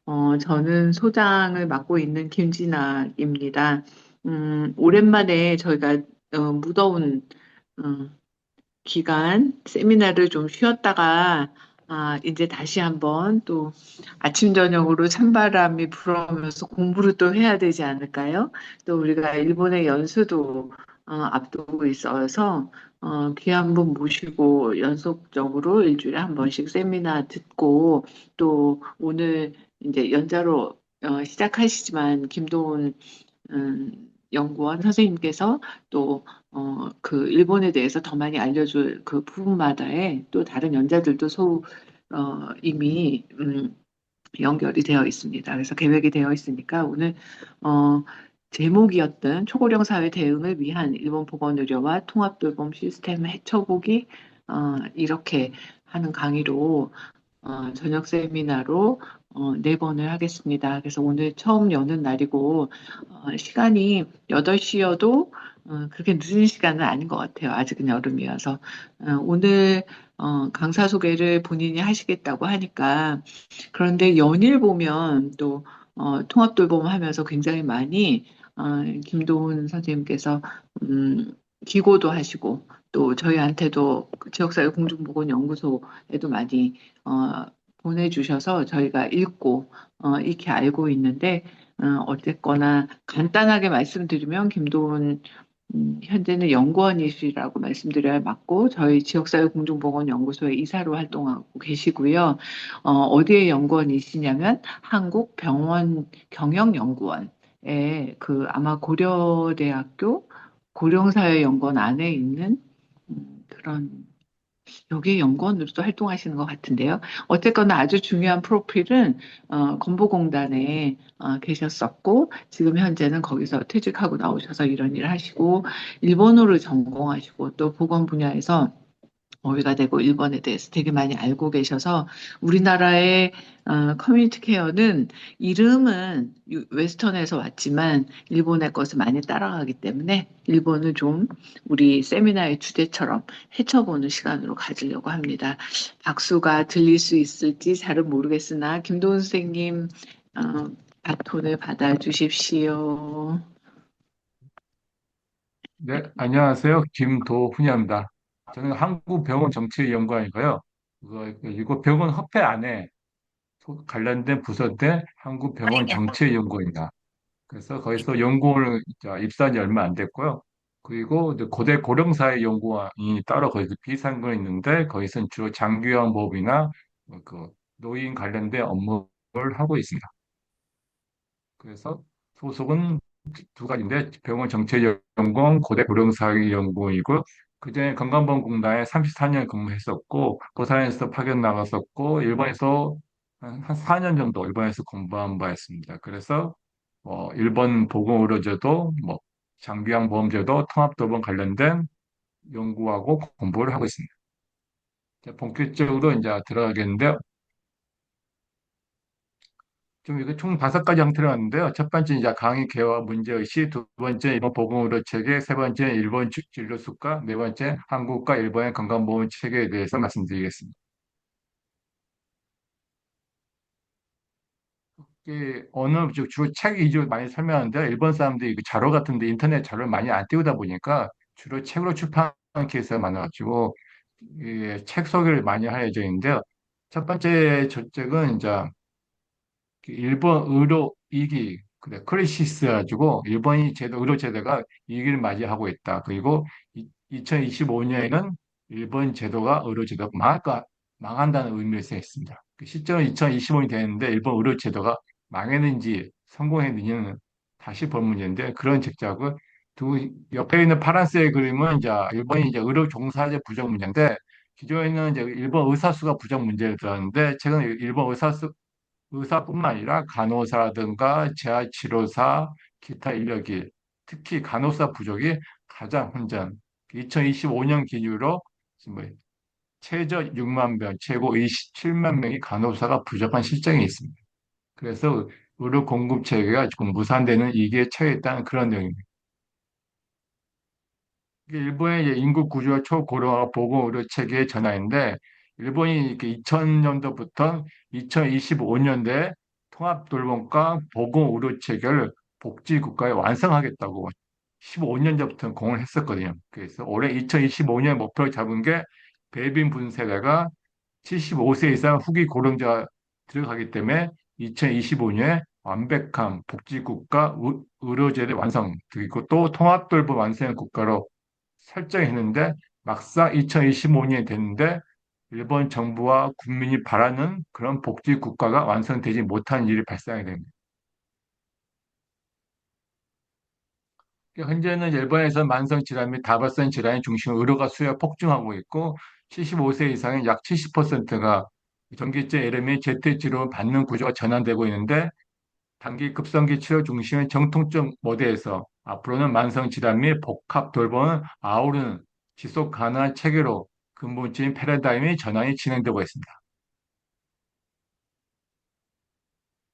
저는 소장을 맡고 있는 김진아입니다. 오랜만에 저희가 무더운 어, 기간 세미나를 좀 쉬었다가 이제 다시 한번 또 아침 저녁으로 찬바람이 불어오면서 공부를 또 해야 되지 않을까요? 또 우리가 일본의 연수도 앞두고 있어서 귀한 분 모시고 연속적으로 일주일에 한 번씩 세미나 듣고 또 오늘 이제 연자로 시작하시지만 김도훈 연구원 선생님께서 또 그 일본에 대해서 더 많이 알려줄 그 부분마다에 또 다른 연자들도 이미 연결이 되어 있습니다. 그래서 계획이 되어 있으니까 오늘 어, 제목이었던 초고령 사회 대응을 위한 일본 보건 의료와 통합 돌봄 시스템 헤쳐보기 이렇게 하는 강의로 저녁 세미나로 네 번을 하겠습니다. 그래서 오늘 처음 여는 날이고, 시간이 8시여도 그렇게 늦은 시간은 아닌 것 같아요. 아직은 여름이어서. 오늘 강사 소개를 본인이 하시겠다고 하니까, 그런데 연일 보면 또 통합 돌봄 하면서 굉장히 많이 김도훈 선생님께서 음, 기고도 하시고, 또 저희한테도 그 지역사회 공중보건연구소에도 많이 어, 보내주셔서 저희가 읽고 익히 알고 있는데 어쨌거나 간단하게 말씀드리면 김도훈 현재는 연구원이시라고 말씀드려야 맞고 저희 지역사회 공중보건연구소의 이사로 활동하고 계시고요. 어디에 연구원이시냐면 한국병원 경영연구원에 그 아마 고려대학교 고령사회연구원 안에 있는 그런 여기에 연구원으로도 활동하시는 것 같은데요. 어쨌거나 아주 중요한 프로필은 건보공단에 계셨었고 지금 현재는 거기서 퇴직하고 나오셔서 이런 일을 하시고 일본어를 전공하시고 또 보건 분야에서 어휘가 되고 일본에 대해서 되게 많이 알고 계셔서 우리나라의 커뮤니티 케어는 이름은 웨스턴에서 왔지만 일본의 것을 많이 따라가기 때문에 일본을 좀 우리 세미나의 주제처럼 헤쳐보는 시간으로 가지려고 합니다. 박수가 들릴 수 있을지 잘은 모르겠으나 김도훈 선생님 바톤을 받아주십시오. 네, 안녕하세요. 김도훈입니다. 저는 한국병원정치연구원이고요. 이거 병원 협회 안에 관련된 부서인데 한국병원정치연구원입니다. 그래서 거기서 연구원을 이제 입사한 지 얼마 안 됐고요. 그리고 이제 고대 고령사회 연구원이 따로 거기서 비상근 있는데 거기서는 주로 장기요양보험이나 그 노인 관련된 업무를 하고 있습니다. 그래서 소속은 두 가지인데 병원 정책연구원 고대 고령사회연구원이고 그전에 건강보험공단에 34년 근무했었고 고사에서 파견 나갔었고 일본에서 한 4년 정도 일본에서 공부한 바였습니다. 그래서 일본 보건의료제도, 장기요양보험제도, 통합도본 관련된 연구하고 공부를 하고 있습니다. 이제 본격적으로 이제 들어가겠는데요. 좀 이거 총 5가지 형태로 왔는데요. 첫 번째 이제 강의 개화 문제의식, 두 번째 일본 보건의료 체계, 세 번째 일본 진료 수가, 네 번째 한국과 일본의 건강보험 체계에 대해서 말씀드리겠습니다. 이게 언어 주로 책 위주로 많이 설명하는데 일본 사람들이 그 자료 같은데 인터넷 자료를 많이 안 띄우다 보니까 주로 책으로 출판하는 케이스가 많아가지고 책 소개를 많이 하여져 있는데요. 첫 번째 저책은 이제 그 일본 의료 위기, 그래, 크리시스 가지고 일본이 의료 제도가 위기를 맞이하고 있다. 그리고 2025년에는 일본 제도가 의료 제도가 망한다는 의미에서 했습니다. 그 시점은 2025년이 되는데 일본 의료 제도가 망했는지 성공했는지는 다시 볼 문제인데 그런 책자고 두 옆에 있는 파란색 그림은 이제 일본이 이제 의료 종사자 부족 문제인데 기존에는 이제 일본 의사 수가 부족 문제를 들었는데 최근 일본 의사뿐만 아니라 간호사라든가 재활치료사, 기타 인력이 특히 간호사 부족이 가장 혼전. 2025년 기준으로 지금 최저 6만 명, 최고 27만 명이 간호사가 부족한 실정이 있습니다. 그래서 의료 공급 체계가 지금 무산되는 위기에 처해 있다는 그런 내용입니다. 이게 일본의 이제 인구 구조와 초고령화 보건 의료 체계의 전환인데 일본이 이렇게 2000년도부터 2025년대 통합돌봄과 보건의료체계를 복지국가에 완성하겠다고 15년 전부터 공을 했었거든요. 그래서 올해 2025년 목표를 잡은 게 배빈 분세대가 75세 이상 후기 고령자 들어가기 때문에 2025년에 완벽한 복지국가 의료제도 완성, 그리고 또 통합돌봄 완성 국가로 설정했는데 막상 2025년이 됐는데 일본 정부와 국민이 바라는 그런 복지 국가가 완성되지 못한 일이 발생하게 됩니다. 현재는 일본에서 만성질환 및 다발성 질환이 중심으로 의료가 수요가 폭증하고 있고 75세 이상의 약 70%가 전기증 L 및 제트 치료 받는 구조가 전환되고 있는데 단기 급성기 치료 중심의 정통적 모델에서 앞으로는 만성질환 및 복합 돌봄을 아우르는 지속 가능한 체계로 근본적인 패러다임의 전환이 진행되고 있습니다.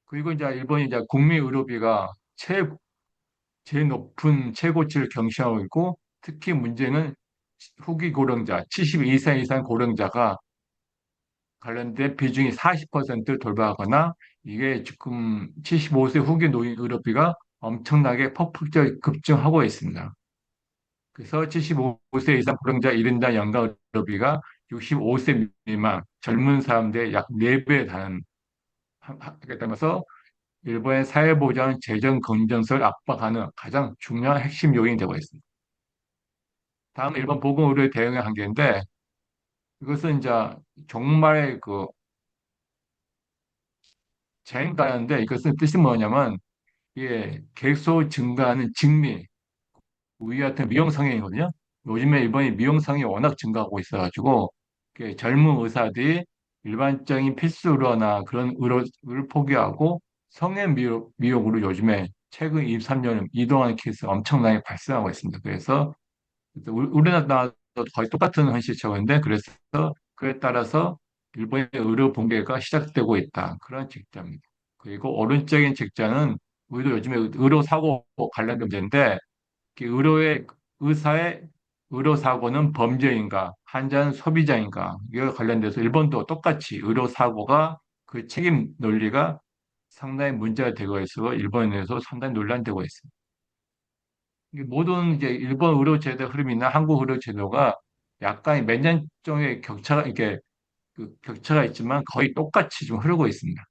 그리고 이제 일본이 이제 국민 의료비가 제일 높은 최고치를 경신하고 있고 특히 문제는 후기 고령자, 72세 이상 고령자가 관련된 비중이 40%를 돌파하거나 이게 지금 75세 후기 노인 의료비가 엄청나게 폭풍적 급증하고 있습니다. 그래서 75세 이상 고령자 1인당 연간 의료비가 65세 미만 젊은 사람들의 약 4배에 달하는 하게 되면서 일본의 사회보장 재정 건전성을 압박하는 가장 중요한 핵심 요인이 되고 있습니다. 다음 일본 보건의료 대응의 한계인데 이것은 이제 정말 그 재행가는데 이것은 뜻이 뭐냐면 이게 계속 증가하는 직미, 우리 같은 미용 성형이거든요. 요즘에 일본이 미용 성형이 워낙 증가하고 있어가지고 이게 젊은 의사들이 일반적인 필수 의료나 그런 의료를 포기하고 성형 미용으로 요즘에 최근 23년 이동하는 케이스가 엄청나게 발생하고 있습니다. 그래서 우리나라도 거의 똑같은 현실처인데 그래서 그에 따라서 일본의 의료 붕괴가 시작되고 있다. 그런 직자입니다. 그리고 오른쪽인 직자는 우리도 요즘에 의료 사고 관련된 문제인데 의료의 의사의 의료 사고는 범죄인가, 환자는 소비자인가 이에 관련돼서 일본도 똑같이 의료 사고가 그 책임 논리가 상당히 문제가 되고 있어 일본에서 상당히 논란되고 있습니다. 이게 모든 이제 일본 의료 제도 흐름이나 한국 의료 제도가 약간 몇 년 정의 격차가 이게 그 격차가 있지만 거의 똑같이 좀 흐르고 있습니다.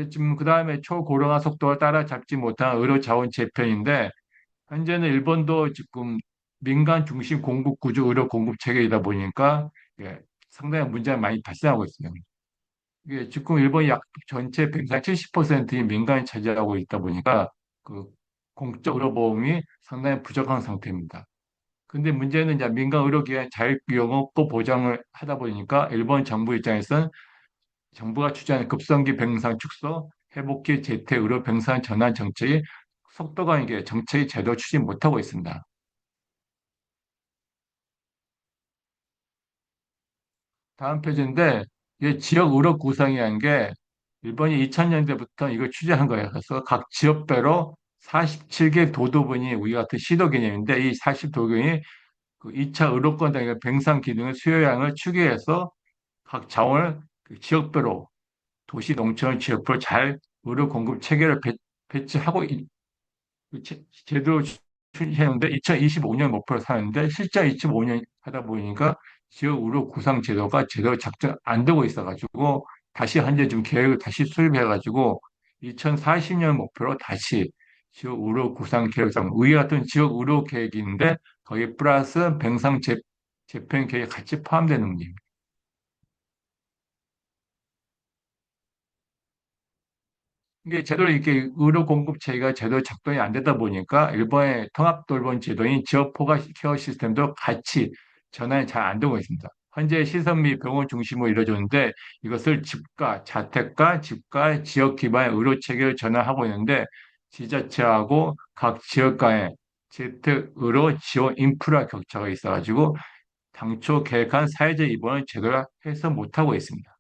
지금 그 다음에 초고령화 속도를 따라잡지 못한 의료 자원 재편인데 현재는 일본도 지금 민간 중심 공급 구조 의료 공급 체계이다 보니까 예, 상당히 문제가 많이 발생하고 있습니다. 이게 지금 일본이 약 전체 백상 70%인 민간이 차지하고 있다 보니까 그 공적 의료보험이 상당히 부족한 상태입니다. 근데 문제는 이제 민간 의료기관 자율영업도 보장을 하다 보니까 일본 정부 입장에서는 정부가 추진하는 급성기 병상 축소, 회복기 재택 의료 병상 전환 정책이 속도가 이게 정책이 제대로 추진 못하고 있습니다. 다음 페이지인데 이게 지역 의료 구상이라는 게 일본이 2000년대부터 이걸 추진한 거예요. 그래서 각 지역별로 47개 도도군이 우리 같은 시도 개념인데 이 40도군이 그 2차 의료권 등의 병상 기능의 수요량을 추계해서 각 자원을 그 지역별로 도시 농촌 지역별로 잘 의료 공급 체계를 배치하고 제대로 추진했는데 2025년 목표로 사는데 실제 25년 하다 보니까 지역 의료 구상 제도가 제대로 작동 안 되고 있어가지고 다시 현재 좀 계획을 다시 수립해가지고 2040년 목표로 다시 지역 의료 구상 계획상 의 같은 지역 의료 계획인데 거기 플러스 병상 재편 계획 같이 포함되는 문제입니다. 이게 제대로 이렇게 의료 공급 체계가 제대로 작동이 안 되다 보니까 일본의 통합 돌봄 제도인 지역 포괄 케어 시스템도 같이 전환이 잘 안 되고 있습니다. 현재 시설 및 병원 중심으로 이루어졌는데 이것을 집과 자택과 집과 지역 기반의 의료 체계를 전환하고 있는데 지자체하고 각 지역 간의 재택 의료 지원 인프라 격차가 있어가지고 당초 계획한 사회적 입원을 제대로 해서 못하고 있습니다.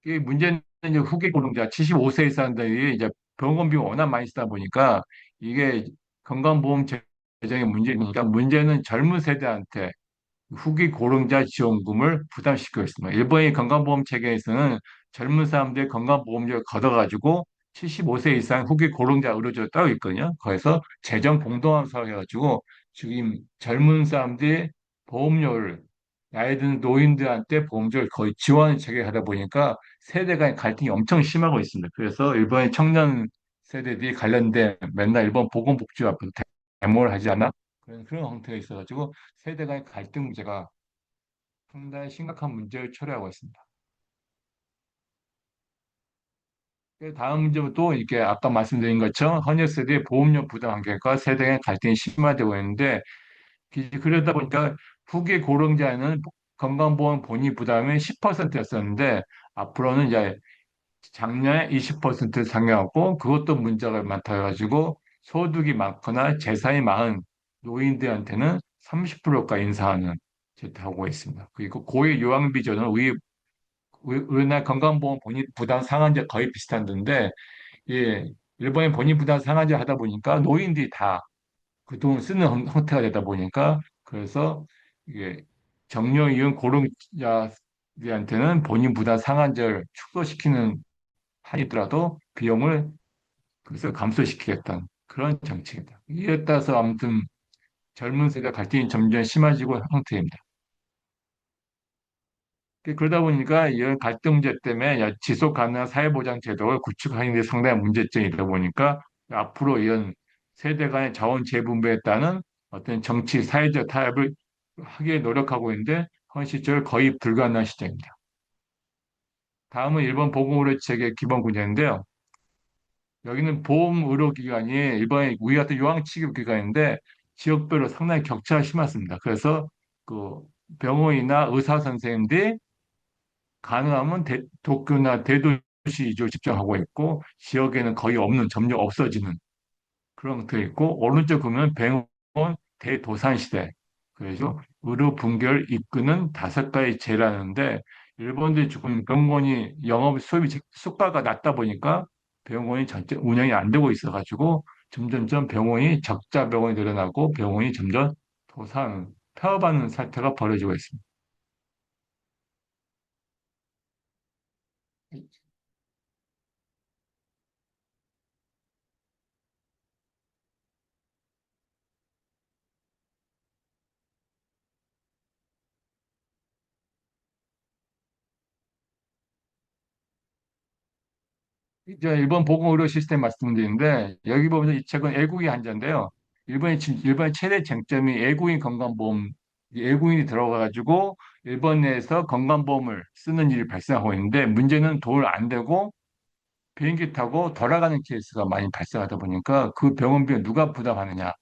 이 문제는 이제 후기 고령자 75세 이상들이 이제 병원 비용 워낙 많이 쓰다 보니까 이게 건강보험 재정의 문제니까 문제는 젊은 세대한테 후기 고령자 지원금을 부담시키고 있습니다. 일본의 건강보험 체계에서는 젊은 사람들의 건강보험료를 걷어가지고 75세 이상 후기 고령자 의료제를 따로 있거든요. 거기서 재정 공동화서 해가지고 지금 젊은 사람들의 보험료를 나이 든 노인들한테 보험료를 거의 지원하는 체계를 하다 보니까 세대 간 갈등이 엄청 심하고 있습니다. 그래서 일본의 청년 세대들이 관련된 맨날 일본 보건복지 앞에서 데모를 하지 않아? 그런 형태가 있어가지고 세대 간의 갈등 문제가 상당히 심각한 문제를 초래하고 있습니다. 다음 문제는 또 이렇게 아까 말씀드린 것처럼 헌혈 세대의 보험료 부담 한계과 세대 간 갈등이 심화되고 있는데 그러다 보니까 후기 고령자는 건강보험 본위 부담이 10%였었는데 앞으로는 이제 작년에 20% 상회하고 그것도 문제가 많다가지고 소득이 많거나 재산이 많은 노인들한테는 30%까지 인상하는 짓하고 있습니다. 그리고 고액 요양비조는 우리나라 건강보험 본인 부담 상한제 거의 비슷한데 예, 일본의 본인 부담 상한제 하다 보니까 노인들이 다 그 돈을 쓰는 형태가 되다 보니까 그래서 이게 정년 이은 고령자들한테는 본인 부담 상한제를 축소시키는 한이더라도 비용을 그래서 감소시키겠다는 그런 정책입니다. 이에 따라서 아무튼 젊은 세대 갈등이 점점 심해지고 있는 형태입니다. 그러다 보니까 이런 갈등 문제 때문에 지속 가능한 사회보장 제도를 구축하는 데 상당한 문제점이다 보니까 앞으로 이런 세대 간의 자원 재분배에 따른 어떤 정치, 사회적 타협을 하기에 노력하고 있는데 현실적으로 거의 불가능한 시점입니다. 다음은 일본 보건의료체계 기본 구조인데요. 여기는 보험의료기관이 일본의 우리 같은 요양치료기관인데 지역별로 상당히 격차가 심했습니다. 그래서 그 병원이나 의사 선생님들이 가능하면 도쿄나 대도시 위주로 집중하고 있고 지역에는 거의 없는 점점 없어지는 그런 것도 있고 오른쪽 보면 병원 대도산 시대 그래서 의료 분계를 이끄는 다섯 가지 제라는데 일본들이 조금 병원이 영업 수입이 수가가 낮다 보니까 병원이 전체 운영이 안 되고 있어가지고 점점점 병원이 적자 병원이 늘어나고 병원이 점점 도산 폐업하는 사태가 벌어지고 있습니다. 이제 일본 보건의료 시스템 말씀드리는데 여기 보면 이 책은 애국의 한자인데요. 일본의 최대 쟁점이 애국인 건강보험, 애국인이 들어가가지고 일본 내에서 건강보험을 쓰는 일이 발생하고 있는데 문제는 돈을 안 대고 비행기 타고 돌아가는 케이스가 많이 발생하다 보니까 그 병원비를 누가 부담하느냐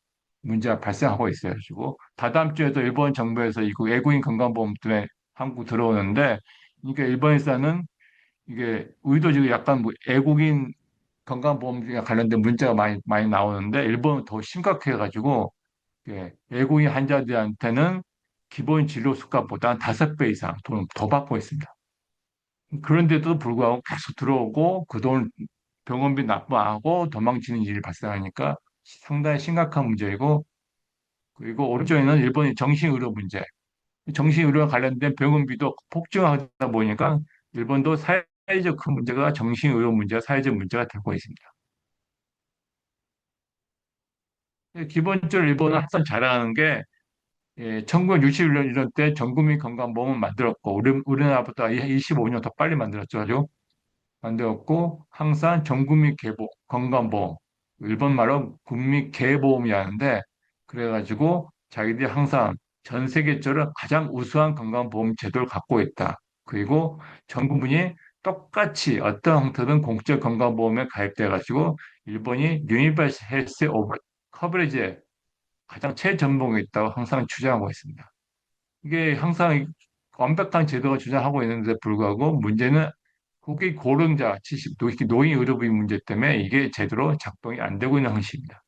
문제가 발생하고 있어요. 가지고 다다음 주에도 일본 정부에서 이거 애국인 건강보험 때문에 한국 들어오는데 그러니까 일본에서는 이게 의도적으로 약간 뭐 애국인 건강보험과 관련된 문제가 많이 나오는데 일본은 더 심각해가지고 외국인 환자들한테는 기본 진료 수가보다 5배 이상 돈을 더 받고 있습니다. 그런데도 불구하고 계속 들어오고 그 돈 병원비 납부하고 도망치는 일이 발생하니까 상당히 심각한 문제이고 그리고 오른쪽에는 일본의 정신의료 문제, 정신의료와 관련된 병원비도 폭증하다 보니까 일본도 사회적 큰 문제가 정신의료 문제가 사회적 문제가 되고 있습니다. 기본적으로 일본은 항상 자랑하는 게 1961년 이런 때 전국민 건강보험을 만들었고 우리나라보다 25년 더 빨리 만들었죠. 아주 만들었고 항상 전국민 건강보험 일본 말로 국민개보험이라는데 그래가지고 자기들이 항상 전 세계적으로 가장 우수한 건강보험 제도를 갖고 있다. 그리고 전 국민이 똑같이 어떤 형태든 공적 건강보험에 가입돼가지고 일본이 유니버스 헬스 오브 커버리지에 가장 최전봉에 있다고 항상 주장하고 있습니다. 이게 항상 완벽한 제도가 주장하고 있는데 불구하고 문제는 국기 고령자 70, 특히 노인 의료비 문제 때문에 이게 제대로 작동이 안 되고 있는 형식입니다.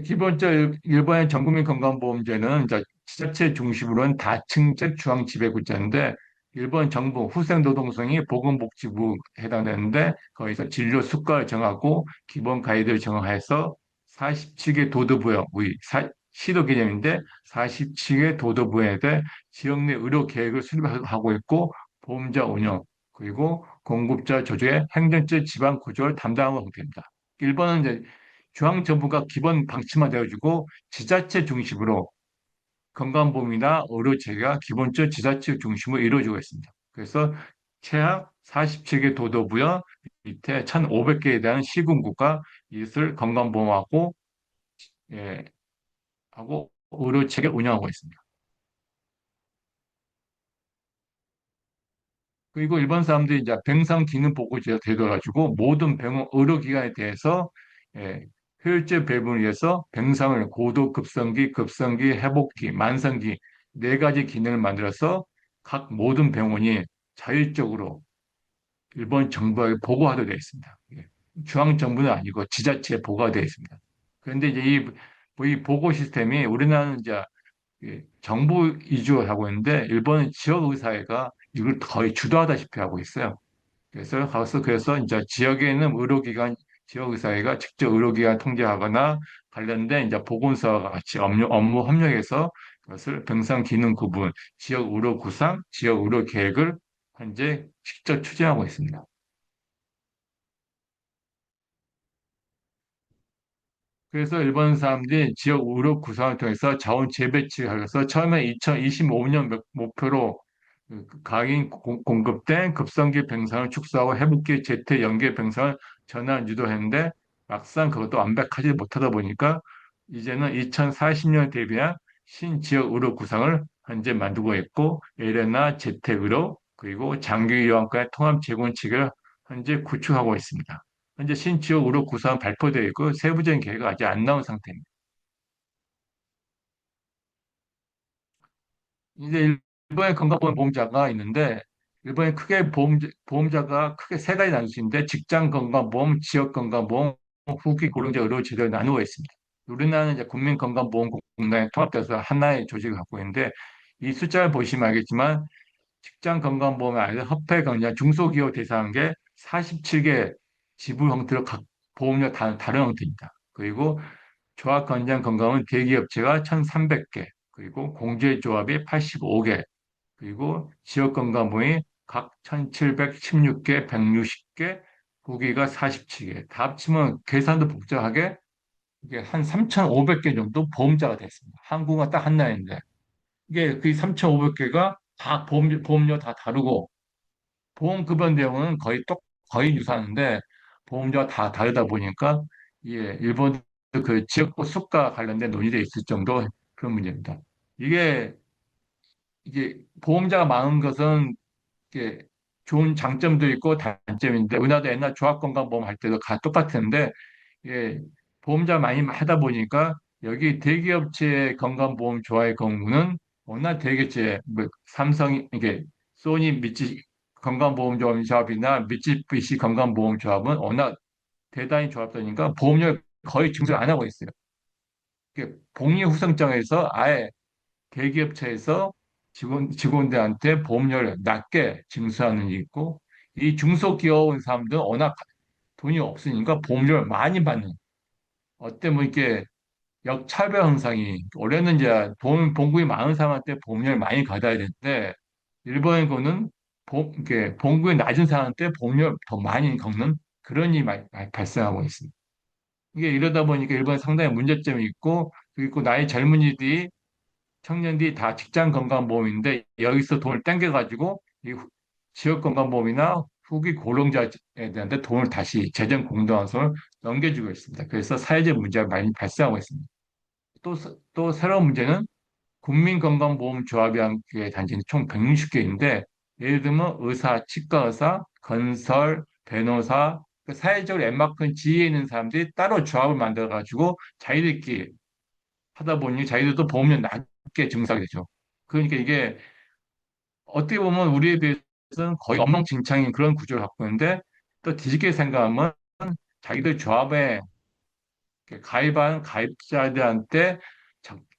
기본적으로 일본의 전국민 건강보험제는 이제 지자체 중심으로 는 다층적 중앙 지배구조인데 일본 정부 후생노동성이 보건복지부 해당되는데 거기서 진료 수가를 정하고 기본 가이드를 정하여서 47개 도도부요, 우리 시도 개념인데 47개 도도부에 대해 지역 내 의료 계획을 수립하고 있고 보험자 운영 그리고 공급자 조직의 행정적 지방 구조를 담당하고 됩니다. 일본은 이제 중앙정부가 기본 방침화 되어지고 지자체 중심으로 건강보험이나 의료체계가 기본적 지자체 중심으로 이루어지고 있습니다. 그래서 최하 47개 도도부여 밑에 1,500개에 대한 시군구가 이것을 건강보험하고 예, 하고 의료체계 운영하고 있습니다. 그리고 일반 사람들이 이제 병상 기능 보고제가 되어가지고 모든 병원 의료기관에 대해서 예, 효율적 배분을 위해서 병상을 고도 급성기, 급성기, 회복기, 만성기 네 가지 기능을 만들어서 각 모든 병원이 자율적으로 일본 정부에 보고하도록 되어 있습니다. 예. 중앙 정부는 아니고 지자체에 보고가 되어 있습니다. 그런데 이제 이 보고 시스템이 우리나라는 이제 정부 위주하고 있는데 일본은 지역 의사회가 이걸 거의 주도하다시피 하고 있어요. 그래서 이제 지역에 있는 의료기관, 지역의사회가 직접 의료기관 통제하거나 관련된 이제 보건소와 같이 업무 협력해서 그것을 병상 기능 구분, 지역 의료 구상, 지역 의료 계획을 현재 직접 추진하고 있습니다. 그래서 일본 사람들이 지역 의료 구상을 통해서 자원 재배치를 해서 처음에 2025년 목표로 그 가인 공급된 급성기 병상을 축소하고 회복기 재태 연계 병상을 전환 유도했는데 막상 그것도 완벽하지 못하다 보니까 이제는 2040년 대비한 신지역 의료 구상을 현재 만들고 있고 에레나 재택의료 그리고 장기 요양과의 통합 제공 체계를 현재 구축하고 있습니다. 현재 신지역 의료 구상 발표되어 있고 세부적인 계획은 아직 안 나온 상태입니다. 이제 일본의 건강보험자가 있는데 일본에 크게 보험자가 크게 세 가지 나눌 수 있는데 직장 건강보험, 지역 건강보험, 후기 고령자 의료 제도를 나누어 있습니다. 우리나라는 이제 국민건강보험공단에 통합돼서 하나의 조직을 갖고 있는데 이 숫자를 보시면 알겠지만 직장 건강보험에 아니라 협회 건강 중소기업 대상한 게 47개 지부 형태로 각 보험료 다른 형태입니다. 그리고 조합건강 건강은 대기업체가 1,300개, 그리고 공제조합이 85개, 그리고 지역건강보험이 각 1,716개, 160개, 후기가 47개. 다 합치면 계산도 복잡하게 이게 한 3,500개 정도 보험자가 됐습니다. 한국은 딱 하나인데 이게 그 3,500개가 다 보험료 다 다르고 보험급여 내용은 거의 유사한데 보험료가 다 다르다 보니까 예, 일본 그 지역구 수가 관련된 논의돼 있을 정도 그런 문제입니다. 이게 이게 보험자가 많은 것은 이게 좋은 장점도 있고 단점인데 우리나라도 옛날 조합건강보험 할 때도 다 똑같은데 예, 보험자 많이 하다 보니까 여기 대기업체 건강보험 조합의 경우는 워낙 대기업체 뭐 삼성 이게 소니 미치 건강보험조합이나 미쯔비시 건강보험조합은 워낙 대단히 조합되니까 보험료 거의 증설 안 하고 있어요. 이게 복리후생장에서 아예 대기업체에서 직원들한테 보험료를 낮게 징수하는 게 있고 이 중소기업 사람들은 워낙 돈이 없으니까 보험료를 많이 받는 어때 뭐 이렇게 역차별 현상이 원래는 이제 돈 봉급이 많은 사람한테 보험료를 많이 받아야 되는데 일본의 거는 이렇게 봉급이 낮은 사람한테 보험료를 더 많이 걷는 그런 일이 많이 발생하고 있습니다. 이게 이러다 보니까 일본에 상당히 문제점이 있고 그리고 나이 젊은이들이 청년들이 다 직장 건강보험인데 여기서 돈을 땡겨가지고 지역 건강보험이나 후기 고령자에 대한 돈을 다시 재정 공동화소를 넘겨주고 있습니다. 그래서 사회적 문제가 많이 발생하고 있습니다. 또 새로운 문제는 국민건강보험조합이라는 게 단체는 총 160개인데 예를 들면 의사, 치과의사, 건설, 변호사, 그 사회적으로 엠마큰 지위에 있는 사람들이 따로 조합을 만들어가지고 자기들끼리 하다 보니 자기들도 보험료 낮게 증상이 되죠. 그러니까 이게 어떻게 보면 우리에 비해서는 거의 엉망진창인 그런 구조를 갖고 있는데 또 뒤집게 생각하면 자기들 조합에 가입한 가입자들한테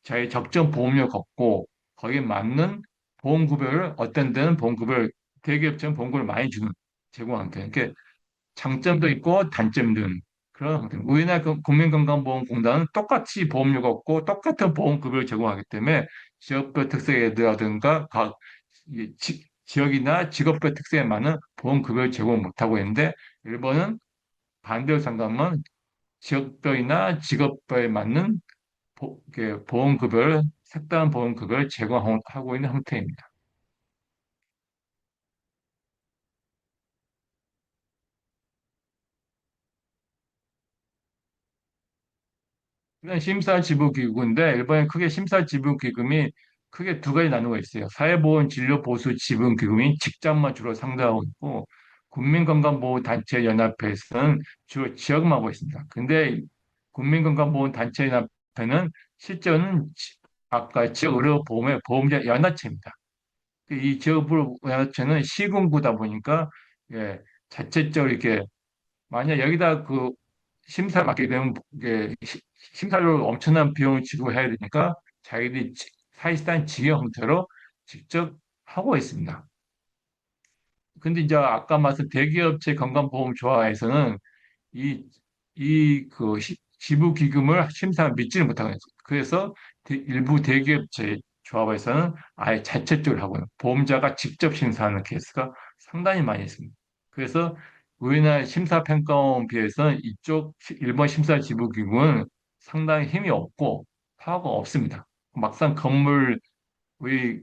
자기 적정 보험료 걷고 거기에 맞는 보험급여를 어떤 데는 보험급여를 대기업처럼 보험급여를 많이 주는 제공하는 게 그러니까 장점도 있고 단점도 있는 그런 형태입니다. 우리나라 국민건강보험공단은 똑같이 보험료가 없고 똑같은 보험급여를 제공하기 때문에 지역별 특색이라든가 각 지역이나 직업별 특성에 맞는 보험급여를 제공 못하고 있는데 일본은 반대로 생각하면 지역별이나 직업별에 맞는 이렇게 보험급여를 색다른 보험급여를 제공하고 있는 형태입니다. 이건 심사지불기구인데 일본엔 크게 심사지불기금이 크게 두 가지 나누어가 있어요. 사회보험진료보수지불기금이 직장만 주로 상대하고 있고 국민건강보호단체연합회에서는 주로 지역만 하고 있습니다. 근데 국민건강보호단체연합회는 실제는 아까 지역의료보험의 보험자 연합체입니다. 이 지역의료연합체는 시군구다 보니까 예, 자체적으로 이렇게 만약 여기다 그 심사 맡게 되면 이게 심사료를 엄청난 비용을 지불해야 되니까 자기들이 사실상 직영 형태로 직접 하고 있습니다. 근데 이제 아까 말씀 대기업체 건강보험조합에서는 이, 그 지부기금을 심사 믿지를 못하고 있어요. 그래서 일부 대기업체 조합에서는 아예 자체적으로 하고요. 보험자가 직접 심사하는 케이스가 상당히 많이 있습니다. 그래서 우리나라 심사평가원에 비해서는 이쪽 일본 심사지부기금은 상당히 힘이 없고 파워가 없습니다. 막상 우리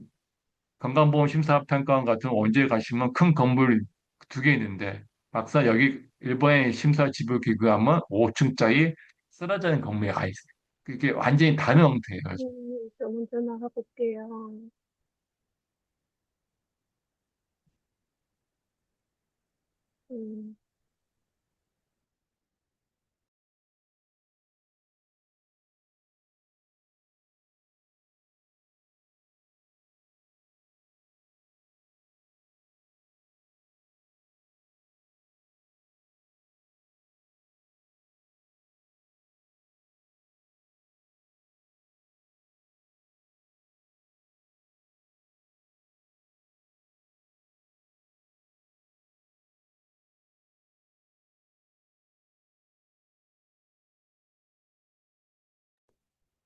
건강보험 심사평가원 같은 언제 가시면 큰 건물 두 개 있는데 막상 여기 일본의 심사지불기구하면 5층짜리 쓰러져 있는 건물이 가 있어요. 그게 완전히 다른 형태예요. 저 먼저 나가볼게요. 음,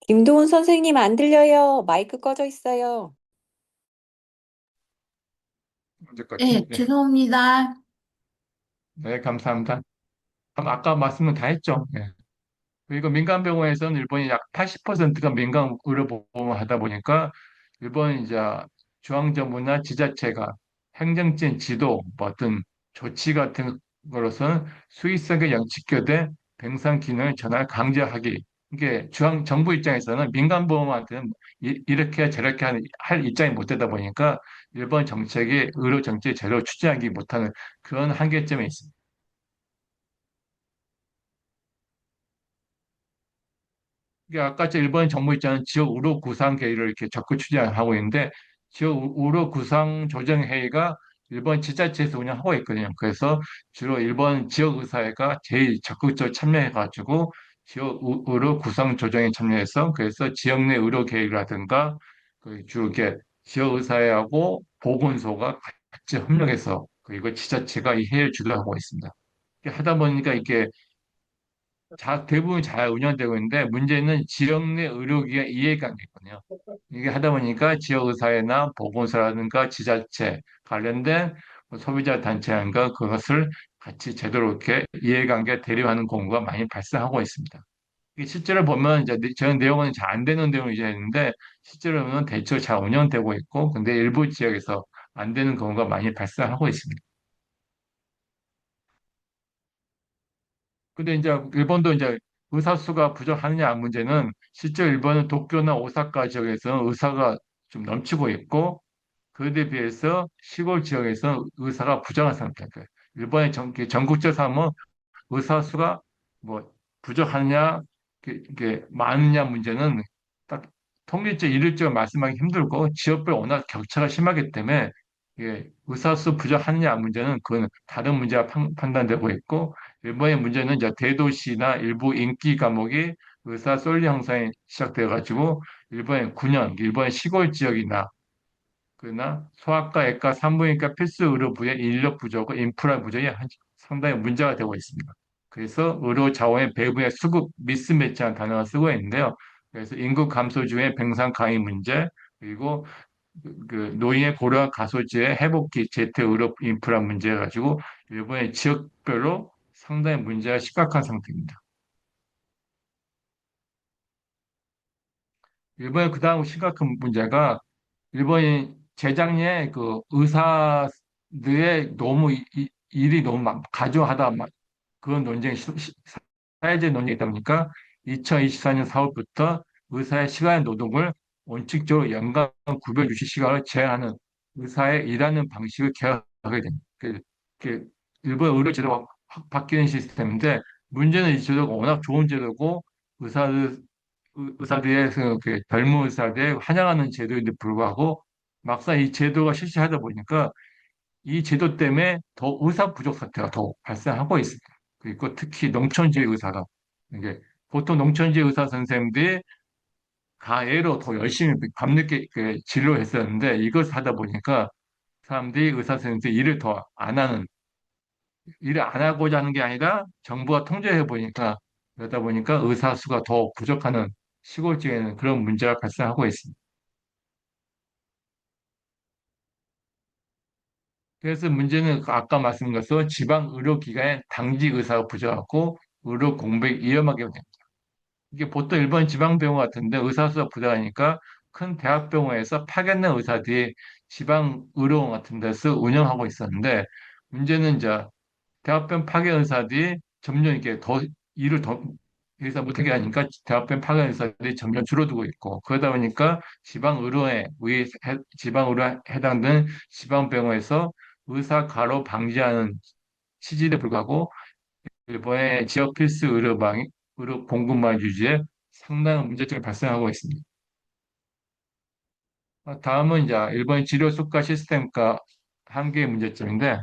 김도훈 선생님 안 들려요. 마이크 꺼져 있어요. 언제까지? 네, 네, 죄송합니다. 네, 감사합니다. 아까 말씀은 다 했죠. 네. 그리고 민간병원에서는 일본이 약 80%가 민간 의료보험을 하다 보니까 일본 이제 중앙정부나 지자체가 행정적인 지도, 뭐 어떤 조치 같은 거로서는 수의성에 영직교대 병상 기능을 전환 강제하기. 이게 중앙 정부 입장에서는 민간보험한테는 이렇게 저렇게 할 입장이 못 되다 보니까 일본 정책이 의료 정책이 제대로 추진하기 못하는 그런 한계점이 있습니다. 이게 아까 저 일본 정부 있잖아요. 지역 의료 구상 회의를 이렇게 적극 추진하고 있는데 지역 의료 구상 조정 회의가 일본 지자체에서 운영하고 있거든요. 그래서 주로 일본 지역 의사회가 제일 적극적으로 참여해가지고 의료 구상 조정에 참여해서 그래서 지역 내 의료 계획이라든가 주 이렇게 지역 의사회하고 보건소가 같이 협력해서 그리고 지자체가 이 회의를 주도하고 있습니다. 이렇게 하다 보니까 이게 대부분 잘 운영되고 있는데 문제는 지역 내 의료기관 이해관계거든요. 이게 하다 보니까 지역의사회나 보건소라든가 지자체 관련된 뭐 소비자 단체인가 그것을 같이 제대로 이렇게 이해관계 대립하는 공구가 많이 발생하고 있습니다. 이게 실제로 보면 이제 저는 내용은 잘 안 되는 내용이 이제 있는데 실제로는 대체로 잘 운영되고 있고 근데 일부 지역에서 안 되는 경우가 많이 발생하고 있습니다. 근데 이제 일본도 이제 의사 수가 부족하느냐 문제는 실제 일본은 도쿄나 오사카 지역에서는 의사가 좀 넘치고 있고 그에 비해서 시골 지역에서 의사가 부족한 상태예요. 일본의 전국적 사람은 의사 수가 뭐 부족하느냐 이게 많으냐 문제는 딱 통일적 일률적으로 말씀하기 힘들고 지역별 워낙 격차가 심하기 때문에 이게 의사 수 부족하느냐 문제는 그건 다른 문제가 판단되고 있고 일본의 문제는 이제 대도시나 일부 인기 과목이 의사 솔리 형성이 시작돼 가지고 일본의 9년 일본의 시골 지역이나 그러나 소아과, 애과, 산부인과 필수 의료 부의 인력 부족과 인프라 부족이 상당히 문제가 되고 있습니다. 그래서 의료 자원의 배분의 수급 미스매치한 단어를 쓰고 있는데요. 그래서 인구 감소 중에 병상 강의 문제, 그리고 그 노인의 고령 가소지의 회복기 제태 의료 인프라 문제 가지고 일본의 지역별로 상당히 문제가 심각한 상태입니다. 일본의 그다음 심각한 문제가 일본이 재작년에 그 의사들의 너무 일이 너무 가중하다 그런 논쟁이 사회적 논쟁이 있다 보니까 2024년 4월부터 의사의 시간 노동을 원칙적으로 연간 960시간을 제한하는 의사의 일하는 방식을 개혁하게 됩니다. 일본 의료 제도가 확 바뀌는 시스템인데 문제는 이 제도가 워낙 좋은 제도고 의사들 의사들의 그 젊은 의사들의 환영하는 제도인데 불구하고 막상 이 제도가 실시하다 보니까 이 제도 때문에 더 의사 부족 사태가 더 발생하고 있습니다. 그리고 특히 농촌지역 의사가 이게 보통 농촌지역 의사 선생님들이 가해로 더 열심히 밤늦게 그 진료했었는데 이걸 하다 보니까 사람들이 의사 선생님들이 일을 안 하고자 하는 게 아니라 정부가 통제해 보니까 그러다 보니까 의사 수가 더 부족하는 시골 지역에는 그런 문제가 발생하고 있습니다. 그래서 문제는 아까 말씀드린 것처럼 지방 의료기관에 당직 의사가 부족하고 의료 공백이 위험하게 됩니다. 이게 보통 일본 지방병원 같은데 의사 수가 부족하니까 큰 대학병원에서 파견된 의사들이 지방 의료원 같은 데서 운영하고 있었는데 문제는 이제 대학병 파견 의사들이 점점 이렇게 더 일을 더 의사 못하게 하니까 대학병 파견 의사들이 점점 줄어들고 있고 그러다 보니까 지방 의료에 해당되는 지방병원에서 의사 과로 방지하는 취지에 불구하고 일본의 지역 필수 의료 공급망 유지에 상당한 문제점이 발생하고 있습니다. 다음은 이제 일본의 치료 수가 시스템과 한계의 문제점인데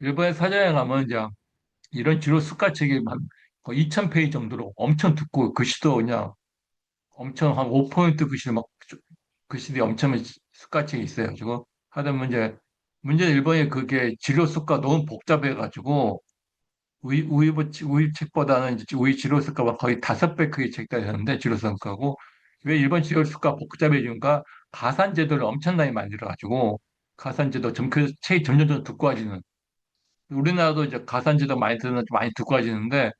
일본의 사전에 가면 이제 이런 치료 수가책이 한 거의 2000페이지 정도로 엄청 두고 글씨도 그냥 엄청 한 5포인트 글씨를 막 글씨들이 엄청 수가책이 있어요. 가지고 하다 보면 이제 문제는 일본이 그게 진료 수가 너무 복잡해가지고 우리 책보다는 이제 우리 진료 수가가 거의 5배 크게 책이 되는데 진료 수가고 왜 일본 진료 수가 복잡해지는가 가산 제도를 엄청나게 만들어가지고 가산 제도 그 책이 점점 두꺼워지는 우리나라도 이제 가산제도 많이 두꺼워지는데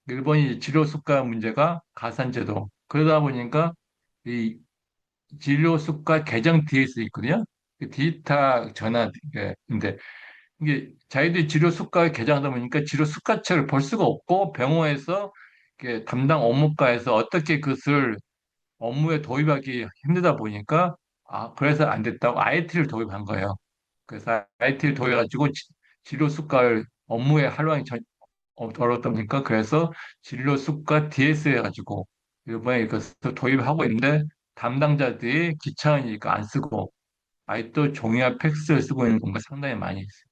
일본이 진료 수가 문제가 가산제도 그러다 보니까 이 진료 수가 개정 DS 있거든요. 그 디지털 전환인데 이게 자기들이 진료 수가를 개정하다 보니까 진료 수가책을 볼 수가 없고 병원에서 이렇게 담당 업무과에서 어떻게 그것을 업무에 도입하기 힘들다 보니까 그래서 안 됐다고 IT를 도입한 거예요. 그래서 IT를 도입해가지고 진료 수가를 업무에 활용하기 어렵다 보니까 그래서 진료 수가 DS 해가지고 일본에 이것을 도입하고 있는데 담당자들이 귀찮으니까 안 쓰고 아직도 종이와 팩스를 쓰고 있는 경우가 상당히 많이 있어요.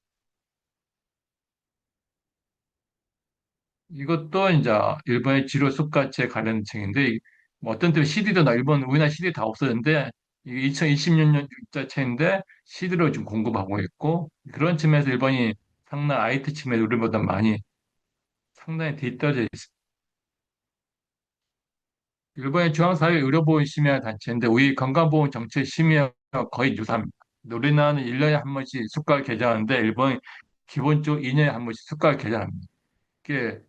이것도 이제 일본의 진료 수가제 관련 책인데 뭐 어떤 때는 CD도 우리나라 CD 다 없어졌는데 이게 2020년자 책인데 CD로 좀 공급하고 있고 그런 측면에서 일본이 상당 IT 측면에서 우리보다 많이 상당히 뒤떨어져 있습니다. 일본의 중앙사회의료보험심의회 단체인데 우리 건강보험 정책 심의와 거의 유사합니다. 우리나라는 1년에 한 번씩 수가를 개정하는데 일본은 기본적으로 2년에 한 번씩 수가를 개정합니다. 이게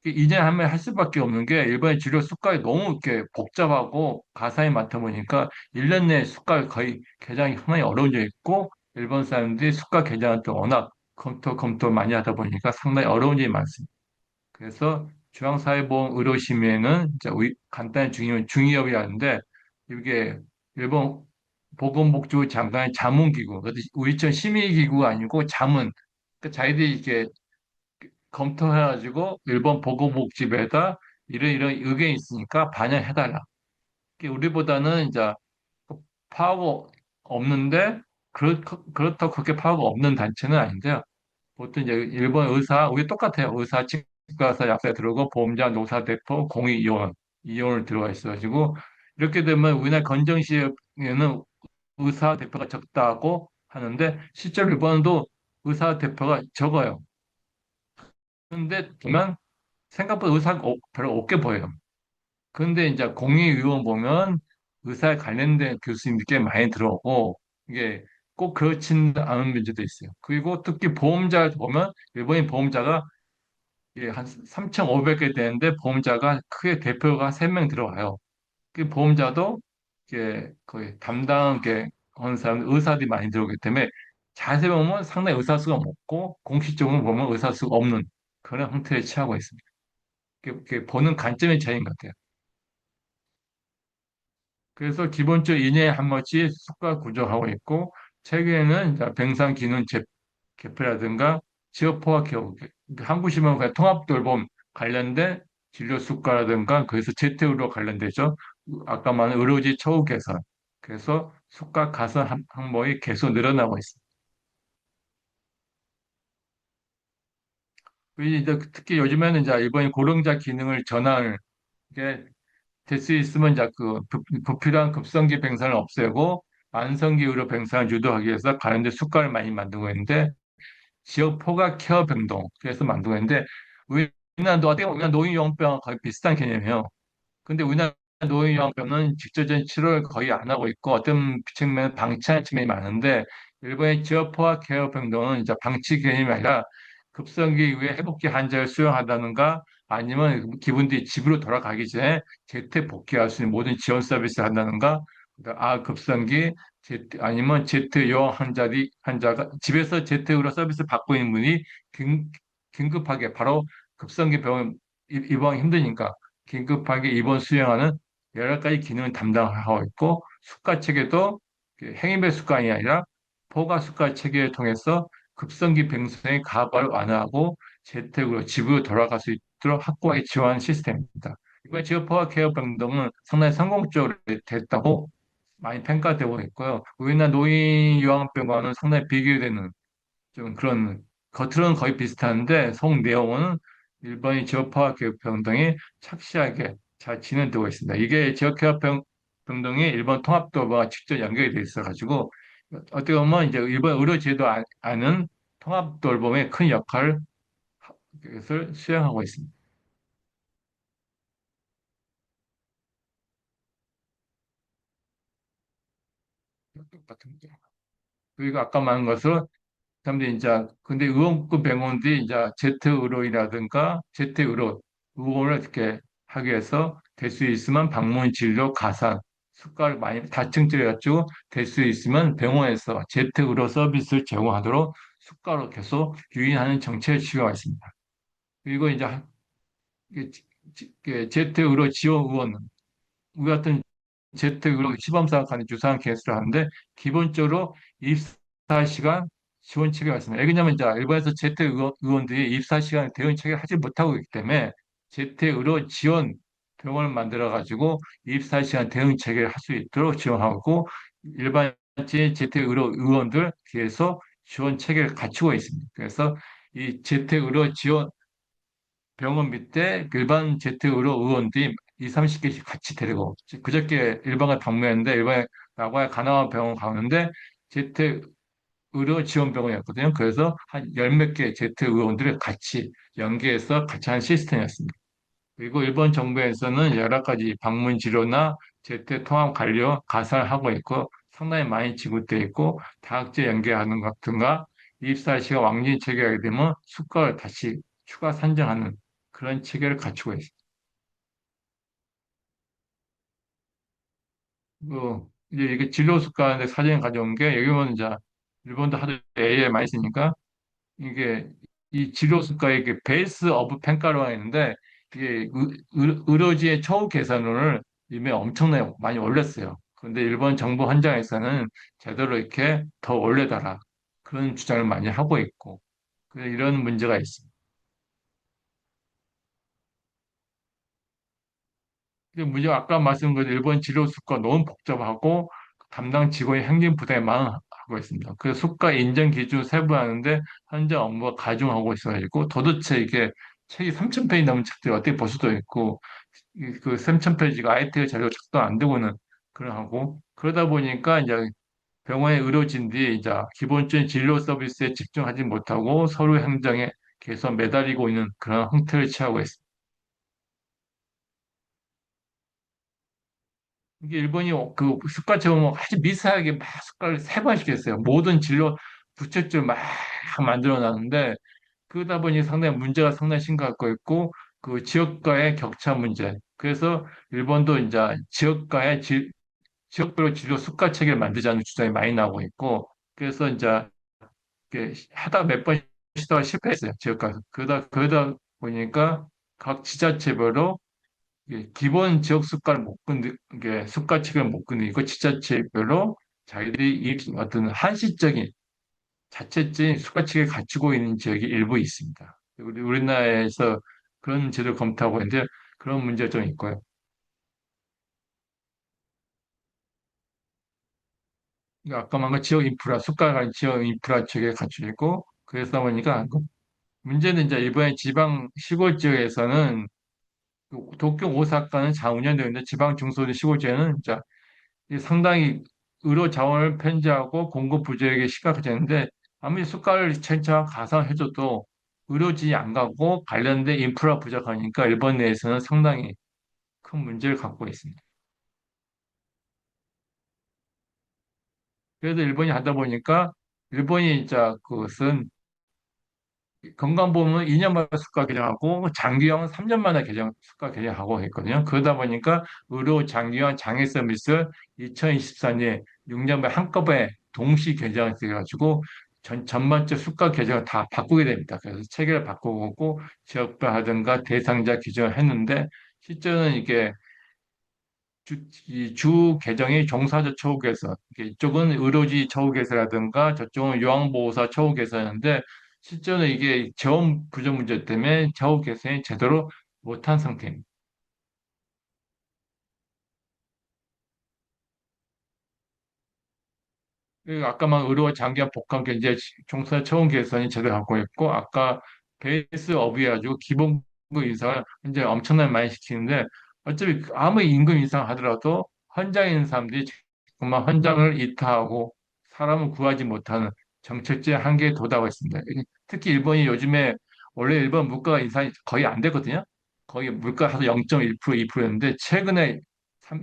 2년에 한 번 할 수밖에 없는 게 일본의 진료 수가가 너무 이렇게 복잡하고 가산이 많다 보니까 1년 내에 수가를 거의 개정이 상당히 어려운 점이 있고 일본 사람들이 수가 개정을 또 워낙 검토 많이 하다 보니까 상당히 어려운 점이 많습니다. 그래서 중앙사회보험 의료심의회는 이제 간단히 중의협이라는데 이게 일본 보건복지부 장관의 자문기구, 우리처럼 심의기구가 아니고 자문, 그러니까 자기들이 이렇게 검토해가지고 일본 보건복지부에다 이런 의견이 있으니까 반영해달라. 이게 우리보다는 이제 파워가 없는데 그렇다고 그렇게 파워가 없는 단체는 아닌데요. 보통 이제 일본 의사, 우리 똑같아요. 의사, 치과 의사, 약사 들어오고 보험자, 노사대표, 공의요원. 이온을 들어가 있어가지고 이렇게 되면 우리나라 건정시에는 의사 대표가 적다고 하는데 실제로 일본도 의사 대표가 적어요. 그런데 보면 생각보다 의사가 별로 없게 보여요. 그런데 이제 공익의원 보면 의사에 관련된 교수님들 꽤 많이 들어오고 이게 꼭 그렇진 않은 문제도 있어요. 그리고 특히 보험자 보면 일본인 보험자가 한 3,500개 되는데 보험자가 크게 대표가 3명 들어와요. 그 보험자도 이게 거의 담당 게 하는 사람 의사들이 많이 들어오기 때문에 자세히 보면 상당히 의사 수가 없고 공식적으로 보면 의사 수가 없는 그런 형태를 취하고 있습니다. 이렇게 보는 관점의 차이인 것 같아요. 그래서 기본적으로 2년에 한 번씩 수가 구조하고 있고 최근에는 이제 병상 기능 개폐라든가 지역포화 개혁, 한국시면 그냥 통합돌봄 관련된 진료 수가라든가 거기서 재택으로 관련되죠. 아까 말한 의료지 처우 개선. 그래서 수가 가선 항목이 계속 늘어나고 있습니다. 이제 특히 요즘에는 이제 일본이 고령자 기능을 전환을 이게 될 수 있으면 이제 그 불필요한 급성기 병상을 없애고 만성기 의료 병상을 유도하기 위해서 관련된 수가를 많이 만들고 있는데 지역 포괄 케어 병동 그래서 만들고 있는데 우리나라도 어떻게 보면 노인요양병과 거의 비슷한 개념이에요. 근데 우리나라 노인요양병은 직접적인 치료를 거의 안 하고 있고 어떤 측면 방치하는 측면이 많은데 일본의 지역 포괄 케어 병동은 이제 방치 개념이 아니라 급성기 이후에 회복기 환자를 수용한다는가 아니면 기분들이 집으로 돌아가기 전에 재택 복귀할 수 있는 모든 지원 서비스를 한다는가 급성기 아니면 재택 요양 환자가 집에서 재택으로 서비스 받고 있는 분이 긴급하게 바로 급성기 병원 입원하기 힘드니까 긴급하게 입원 수용하는 여러 가지 기능을 담당하고 있고 수가 체계도 행위별 수가이 아니라 포괄 수가 체계를 통해서 급성기 병상의 가발을 완화하고 재택으로 집으로 돌아갈 수 있도록 확고하게 지원하는 시스템입니다. 이번 지역 포괄 케어 병동은 상당히 성공적으로 됐다고 많이 평가되고 있고요. 우리나라 노인요양병원은 상당히 비교되는 좀 그런 겉으로는 거의 비슷한데 속 내용은 일본의 지역화교육병동이 착실하게 잘 진행되고 있습니다. 이게 지역화병동이 일본 통합도와 직접 연결이 돼 있어가지고 어떻게 보면 이제 일본 의료제도 아는 통합돌봄의 큰 역할을 수행하고 있습니다. 똑같은 거죠. 그리고 아까 말한 것으로 사람들이 이제 근데 의원급 병원들이 이제 재택의료이라든가 재택의료 의원을 어떻게 하기 위해서 될 수 있으면 방문 진료 가산 수가를 많이 다층적이어가지고 될 수 있으면 병원에서 재택의료 서비스를 제공하도록 수가로 계속 유인하는 정책을 취하고 있습니다. 그리고 이제 재택의료 지원 의원 우리 같은 재택으로 시범사업 간의 유사한 케이스를 하는데 기본적으로 24시간 지원 체계가 있습니다. 왜냐하면 이제 일본에서 재택 의원들이 24시간 대응 체계를 하지 못하고 있기 때문에 재택으로 지원 병원을 만들어 가지고 24시간 대응 체계를 할 수 있도록 지원하고 일반적인 재택 의료 의원들 뒤에서 지원 체계를 갖추고 있습니다. 그래서 이 재택 의료 지원 병원 밑에 일반 재택의료 의원들이 2, 30개씩 같이 데리고 그저께 일본을 방문했는데 일본에 나고야 가나와 병원 가는데 재택의료 지원병원이었거든요. 그래서 한 열 몇 개 재택의원들을 같이 연계해서 같이 한 시스템이었습니다. 그리고 일본 정부에서는 여러 가지 방문 치료나 재택 통합 관료 가설하고 있고 상당히 많이 지급되어 있고 다학제 연계하는 것 같은가 24시간 왕진 체계하게 되면 수가를 다시 추가 산정하는 그런 체계를 갖추고 있습니다. 이제 이게 진로 수가인데 사진 가져온 게 여기 보면 이제 일본도 하도 AI 많이 쓰니까 이게 이 진로 수가의 그 베이스 오브 평가로가 있는데 이게 의료지의 처우 개선을 이미 엄청나게 많이 올렸어요. 그런데 일본 정부 현장에서는 제대로 이렇게 더 올려달라 그런 주장을 많이 하고 있고 이런 문제가 있습니다. 근데 문제가 아까 말씀드린 일본 진료 수가 너무 복잡하고 담당 직원의 행정 부담이 많하고 있습니다. 그래서 수가 인정 기준 세부하는데 현재 업무가 가중하고 있어가지고 도대체 이게 책이 3,000페이지 넘은 책들이 어떻게 볼 수도 있고 그 sem천페이지가 아이텍 자료가 작동 안 되고는 그런 하고 그러다 보니까 이제 병원의 의료진들이 이제 기본적인 진료 서비스에 집중하지 못하고 서류 행정에 계속 매달리고 있는 그런 형태를 취하고 있습니다. 이게 일본이 그 습관처럼 아주 미세하게 막 습관을 세 번씩 했어요. 모든 진료 부책줄 막 만들어 놨는데 그러다 보니 상당히 문제가 상당히 심각하고 있고 그 지역과의 격차 문제. 그래서 일본도 이제 지역별로 진료 수가 체계를 만들자는 주장이 많이 나오고 있고 그래서 이제 이렇게 하다 몇 번 시도가 실패했어요. 지역가서. 그러다 보니까 각 지자체별로 이게 기본 지역 수가를 못 건드, 이게 수가책을 못 건드리고 지자체별로 자기들이 이 어떤 한시적인 자체적인 수가책을 갖추고 있는 지역이 일부 있습니다. 우리나라에서 그런 제도를 검토하고 있는데 그런 문제가 좀 있고요. 그러니까 아까 말한 지역 인프라, 수가가 가진 지역 인프라 체계가 갖춰져 있고 그래서 보니까 문제는 이제 일본의 지방 시골 지역에서는 그 도쿄, 오사카는 잘 운영되어 있는데 지방 중소도 시골 지역은 이제 이 상당히 의료 자원을 편제하고 공급 부족에 심각해졌는데 아무리 수가를 채차 가상해줘도 의료진이 안 가고 관련된 인프라 부족하니까 일본 내에서는 상당히 큰 문제를 갖고 있습니다. 그래서 일본이 하다 보니까 일본이 이제 그것은 건강보험은 2년마다 수가 개정하고 장기형은 3년마다 수가 개정하고 했거든요. 그러다 보니까 의료 장기형 장애 서비스 2024년 6년마다 한꺼번에 동시 개정이 돼가지고 전반적 수가 개정을 다 바꾸게 됩니다. 그래서 체계를 바꾸고 지역별하든가 대상자 기준을 했는데 실제로는 이게 이주 개정이 종사자 처우 개선, 이쪽은 의료지 처우 개선이라든가 저쪽은 요양보호사 처우 개선인데 실제로는 이게 재원 부족 문제 때문에 처우 개선이 제대로 못한 상태입니다. 그리고 아까 만 의료 장기화 복합 견제 종사자 처우 개선이 제대로 갖고 있고 아까 베이스 업이 가지고 기본급 인상을 이제 엄청나게 많이 시키는데 어차피 아무리 임금 인상하더라도 현장에 있는 사람들이 정말 현장을 이탈하고 사람을 구하지 못하는 정책적 한계에 도달하고 있습니다. 특히 일본이 요즘에 원래 일본 물가 인상이 거의 안 되거든요. 거의 물가 하도 0.1%, 2%였는데 최근에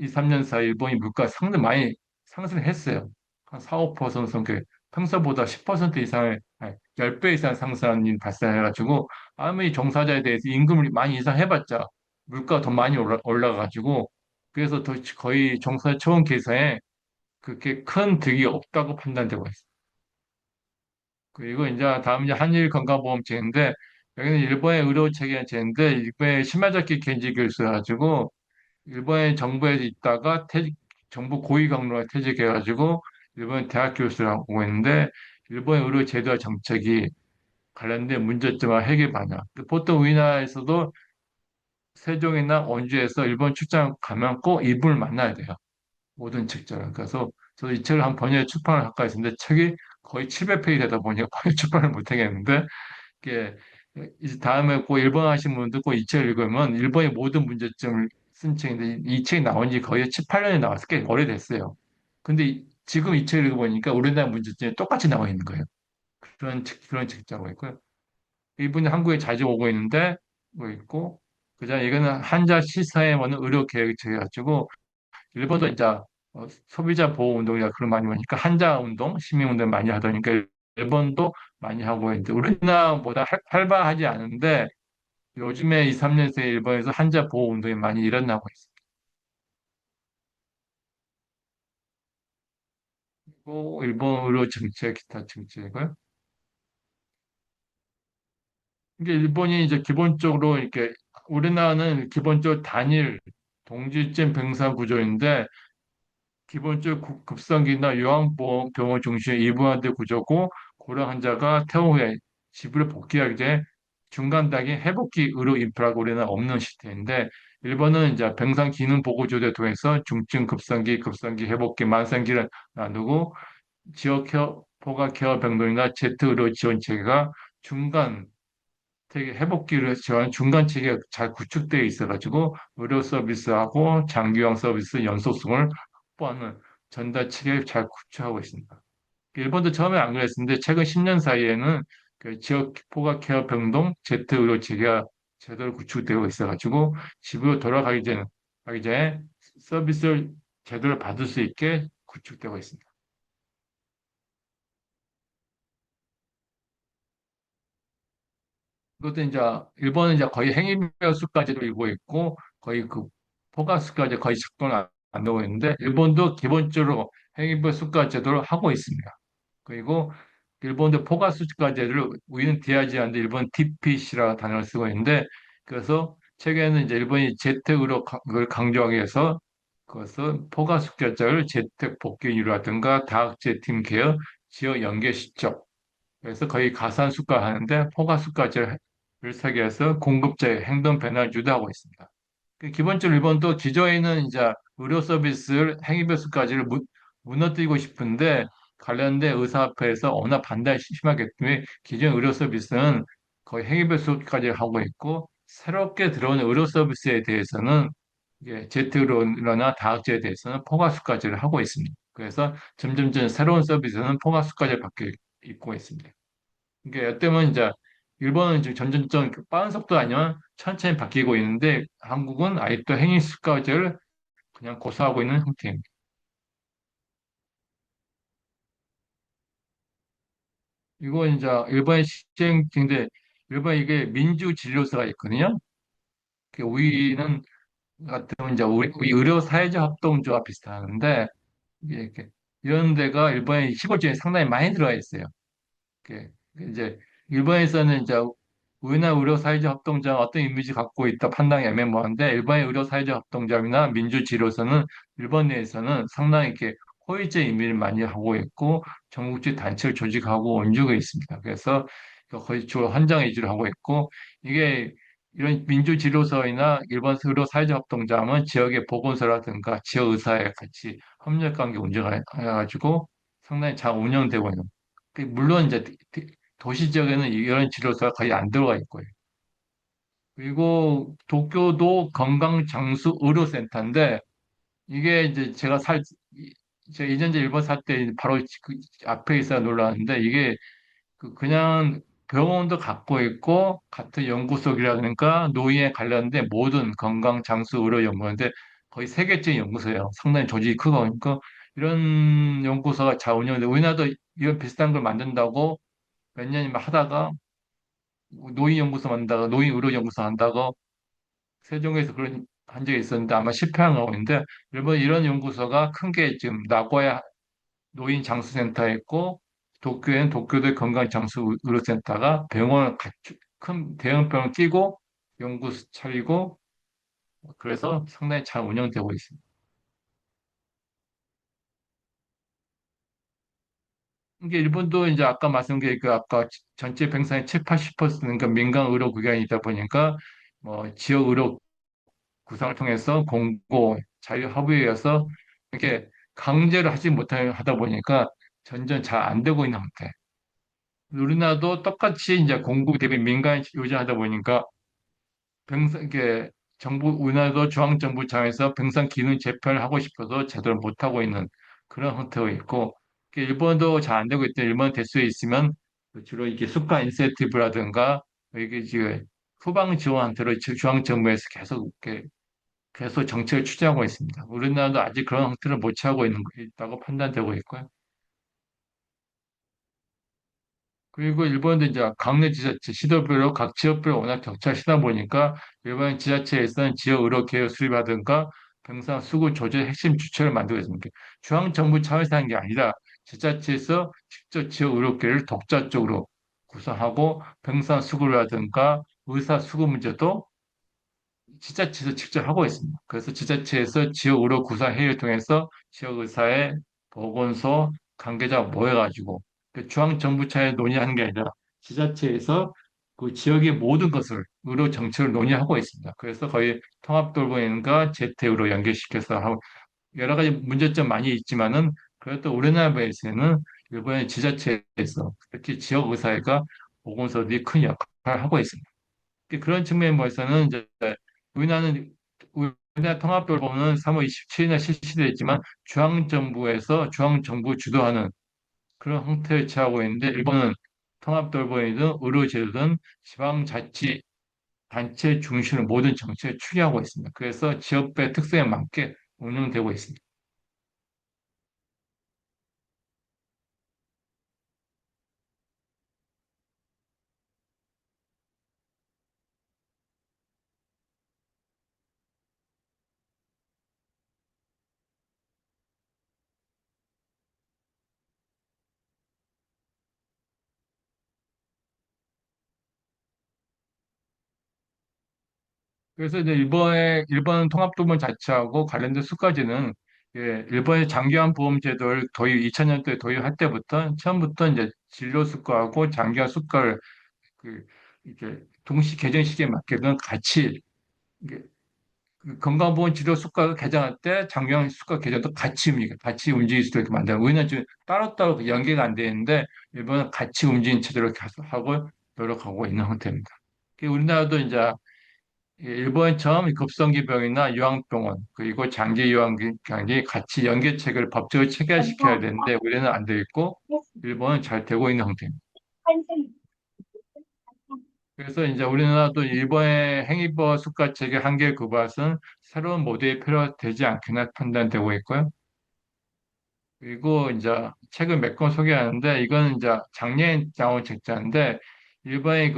2, 3년 사이 일본이 물가 상당히 많이 상승했어요. 한 4, 5% 성격, 평소보다 10% 이상의, 아니, 10배 이상 상승이 발생해가지고 아무리 종사자에 대해서 임금을 많이 인상해봤자 물가가 더 많이 올라가가지고 그래서 더 거의 종사자 초원 계산에 그렇게 큰 득이 없다고 판단되고 있습니다. 그리고 이제 다음 이제 한일 건강보험제인데 여기는 일본의 의료 체계 제인데 일본의 시마자키 겐지 교수가지고 일본의 정부에 있다가 정부 고위 경로가 퇴직해가지고 일본 대학 교수를 하고 있는데 일본의 의료 제도와 정책이 관련된 문제점과 해결 방향. 보통 우리나라에서도 세종이나 원주에서 일본 출장 가면 꼭 이분을 만나야 돼요. 모든 책자를. 그래서 저도 이 책을 한 번에 출판을 할까 했는데 책이 거의 700페이지 되다 보니까 번역 출판을 못 하겠는데 이게 이제 다음에 꼭 일본 하신 분들 꼭 이 책을 읽으면 일본의 모든 문제점을 쓴 책인데 이 책이 나온 지 거의 7, 8년이 나와서 꽤 오래됐어요. 근데 지금 이 책을 읽어보니까 우리나라 문제점이 똑같이 나와 있는 거예요. 그런 책자고 있고요. 이분이 한국에 자주 오고 있는데 뭐 있고 그다음 이거는 한자 시사에 오는 의료 계획책 해가지고 일본도 이제 소비자 보호 운동이나 그런 많이 하니까 한자 운동, 시민 운동 많이 하더니까 일본도 많이 하고 있는데 우리나라보다 활발하지 않은데 요즘에 2, 3년 새 일본에서 한자 보호 운동이 많이 일어나고 있습니다. 그리고 일본 의료 정책, 기타 정책을 이게 일본이 이제 기본적으로 이렇게 우리나라는 기본적으로 단일 동질적 병상 구조인데 기본적 급성기나 요양병원 중심의 이분화된 구조고 고령 환자가 퇴원 후에 집으로 복귀하기 전에 중간 단계 회복기 의료 인프라가 우리는 없는 시스템인데 일본은 이제 병상 기능 보고조를 통해서 중증 급성기 회복기 만성기를 나누고 지역 케어 포가 케어 병동이나 제트 의료 지원 체계가 중간 되게 회복기를 지원 중간 체계가 잘 구축되어 있어가지고 의료 서비스하고 장기형 서비스 연속성을 확보하는 전달 체계를 잘 구축하고 있습니다. 일본도 처음에 안 그랬었는데 최근 10년 사이에는 그 지역 포괄 케어 병동 제트 의료 체계가 제대로 구축되고 있어가지고 집으로 가기 전에 서비스를 제대로 받을 수 있게 구축되고 있습니다. 그것도 이제 일본은 이제 거의 행위별수까지도 이루고 있고 거의 그 포괄수까지 거의 작동을 안 하고 있는데 일본도 기본적으로 행위별수까 제도를 하고 있습니다. 그리고 일본도 포괄수까지를 우리는 디아지 하는데 일본 DPC라는 단어를 쓰고 있는데 그래서 최근에는 이제 일본이 재택으로 그걸 강조하기 위해서 그것은 포괄수까지를 재택 복귀율이라든가 다학제 팀 케어, 지역 연계 시점 그래서 거의 가산수가 하는데 포괄수까지를 설계해서 공급자의 행동 변화를 유도하고 있습니다. 기본적으로 일본도 기존에는 이제 의료 서비스를 행위별수까지를 무너뜨리고 싶은데 관련된 의사협회에서 워낙 반대가 심하기 때문에 기존 의료 서비스는 거의 행위별수까지 하고 있고 새롭게 들어오는 의료 서비스에 대해서는 이게 제트로나 다학제에 대해서는 포괄수까지를 하고 있습니다. 그래서 점점점 새로운 서비스는 포괄수까지를 받고 있고 있습니다. 이게 어쩌면 이제 일본은 지금 점점점 빠른 속도 아니면 천천히 바뀌고 있는데 한국은 아직도 행위 습관을 그냥 고수하고 있는 형태입니다. 이거 이제 일본의 시행 중인데 일본 이게 민주 진료소가 있거든요. 우리는 같은 이제 우리 의료 사회적 협동조합 비슷하는데 이게 이렇게 이런 데가 일본의 시골 지역에 상당히 많이 들어가 있어요. 그 이제 일본에서는 이제 우리나라 의료 사회적 협동조합 어떤 이미지 갖고 있다 판단이 애매모호한데 일본의 의료 사회적 협동조합이나 민주지로서는 일본 내에서는 상당히 이렇게 호의적 이미지를 많이 하고 있고 전국적 단체를 조직하고 온주고 있습니다. 그래서 거의 주로 헌장 위주로 하고 있고 이게 이런 민주지도서이나 일본 의료 사회적 협동조합은 지역의 보건소라든가 지역 의사에 같이 협력관계 운영해가지고 상당히 잘 운영되고 있는 물론 이제 도시 지역에는 이런 진료소가 거의 안 들어가 있고요. 그리고 도쿄도 건강장수의료센터인데 이게 이제 제가 이전에 일본 살 때 바로 그 앞에 있어 놀랐는데 이게 그냥 병원도 갖고 있고 같은 연구소이라 그러니까 노인에 관련된 모든 건강장수의료연구원인데 거의 세계적인 연구소예요. 상당히 조직이 크고 그러니까 이런 연구소가 잘 운영되는데 우리나라도 이런 비슷한 걸 만든다고 몇 년이면 하다가 노인연구소 만든다가 노인의료연구소 한다고 세종에서 그런 한 적이 있었는데 아마 실패한 거고 있는데 일본 이런 연구소가 큰 게 지금 나고야 노인 장수센터에 있고 도쿄에는 도쿄도 건강장수의료센터가 병원을 큰 대형병을 끼고 연구소 차리고 그래서 상당히 잘 운영되고 있습니다. 이게 일본도 이제 아까 말씀드린 그 아까 전체 병상의 7, 80%가 민간 의료 기관이다 보니까 뭐 지역 의료 구상을 통해서 공고 자유 합의에 의해서 이렇게 강제를 하지 못하게 하다 보니까 점점 잘 안 되고 있는 상태. 우리나라도 똑같이 이제 공국 대비 민간 요지하다 보니까 이게 우리나라도 중앙정부 차원에서 병상 기능 재편을 하고 싶어도 제대로 못하고 있는 그런 형태가 있고 일본도 잘 안 되고 있대 일본 대수에 있으면 주로 이게 수가 인센티브라든가 이게 지금 후방 지원한테로 중앙정부에서 계속 정책을 추진하고 있습니다. 우리나라도 아직 그런 형태를 못 취하고 있다고 판단되고 있고요. 그리고 일본도 이제 강내 지자체, 시도별로 각 지역별로 워낙 격차시다 보니까 일본 지자체에서는 지역 의료 계획 수립하든가 병상 수급 조절 핵심 주체를 만들고 있습니다. 중앙정부 차원에서 하는 게 아니라 지자체에서 직접 지역 의료 계획을 독자적으로 구성하고 병상 수급이라든가 의사 수급 문제도 지자체에서 직접 하고 있습니다. 그래서 지자체에서 지역 의료 구상 회의를 통해서 지역 의사의 보건소 관계자 모여가지고 그 중앙정부 차에 논의하는 게 아니라 지자체에서 그 지역의 모든 것을 의료 정책을 논의하고 있습니다. 그래서 거의 통합돌봄인가 재택으로 연계시켜서 하고 여러 가지 문제점 많이 있지만은 그래도 우리나라에서는 일본의 지자체에서 특히 지역 의사회가 보건소들이 큰 역할을 하고 있습니다. 그런 측면에서는 이제 우리나라는 우리나라 통합돌봄은 3월 27일에 실시됐지만 중앙정부 주도하는 그런 형태를 취하고 있는데 일본은 통합돌봄이든 의료제도든 지방자치 단체 중심으로 모든 정책을 추진하고 있습니다. 그래서 지역별 특성에 맞게 운영되고 있습니다. 그래서 이제 일본 통합도본 자체하고 관련된 수까지는 일본의 장기한 보험 제도를 2000년도에 도입할 때부터 처음부터 이제 진료 수가하고 장기한 수가를 그 이게 동시 개정 시기에 맞게끔 같이 이게 그 건강보험 치료 수가 개정할 때 장기한 수가 개정도 같이 움직일 수 있게 만드는. 우리는 지금 따로따로 연계가 안 되는데 일본은 같이 움직이는 체제로 계속 하고 노력하고 있는 형태입니다. 우리나라도 이제 일본처럼 급성기병이나 요양병원 그리고 장기 요양병이 같이 연계책을 법적으로 체결시켜야 되는데 우리는 안 돼 있고 일본은 잘 되고 있는 형태입니다. 그래서 이제 우리나라도 일본의 행위법 수가 체계 한계 구밭은 새로운 모델이 필요되지 않겠나 판단되고 있고요. 그리고 이제 책을 몇 권 소개하는데 이거는 이제 작년 나온 책자인데 일본의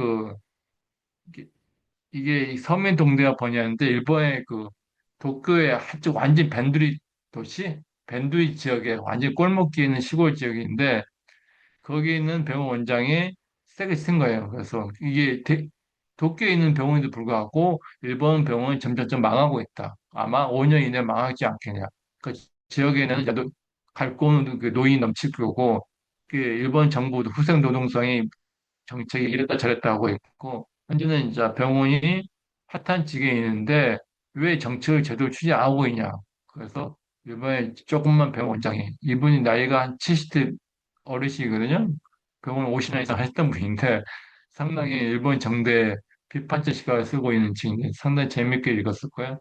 이게 서민 동대가 번역하는데 일본의 도쿄의 한쪽 완전 벤두리 도시, 벤두리 지역에 완전 골목기에 있는 시골 지역인데 거기 있는 병원 원장이 세게 쓴 거예요. 그래서 도쿄에 있는 병원에도 불구하고 일본 병원이 점점점 망하고 있다. 아마 5년 이내에 망하지 않겠냐. 그 지역에는 이제 갈고 오는 노인이 넘칠 거고 일본 정부도 후생 노동성이 정책이 이랬다 저랬다 하고 있고, 현재는 이제 병원이 파탄지게 있는데 왜 정책을 제대로 추진 안 하고 있냐. 그래서 이번에 조금만 병원 원장이, 이분이 나이가 한 70대 어르신이거든요. 병원 50년 이상 했던 분인데 상당히 일본 정대 비판적 시각을 쓰고 있는 책인데 상당히 재밌게 읽었을 거예요.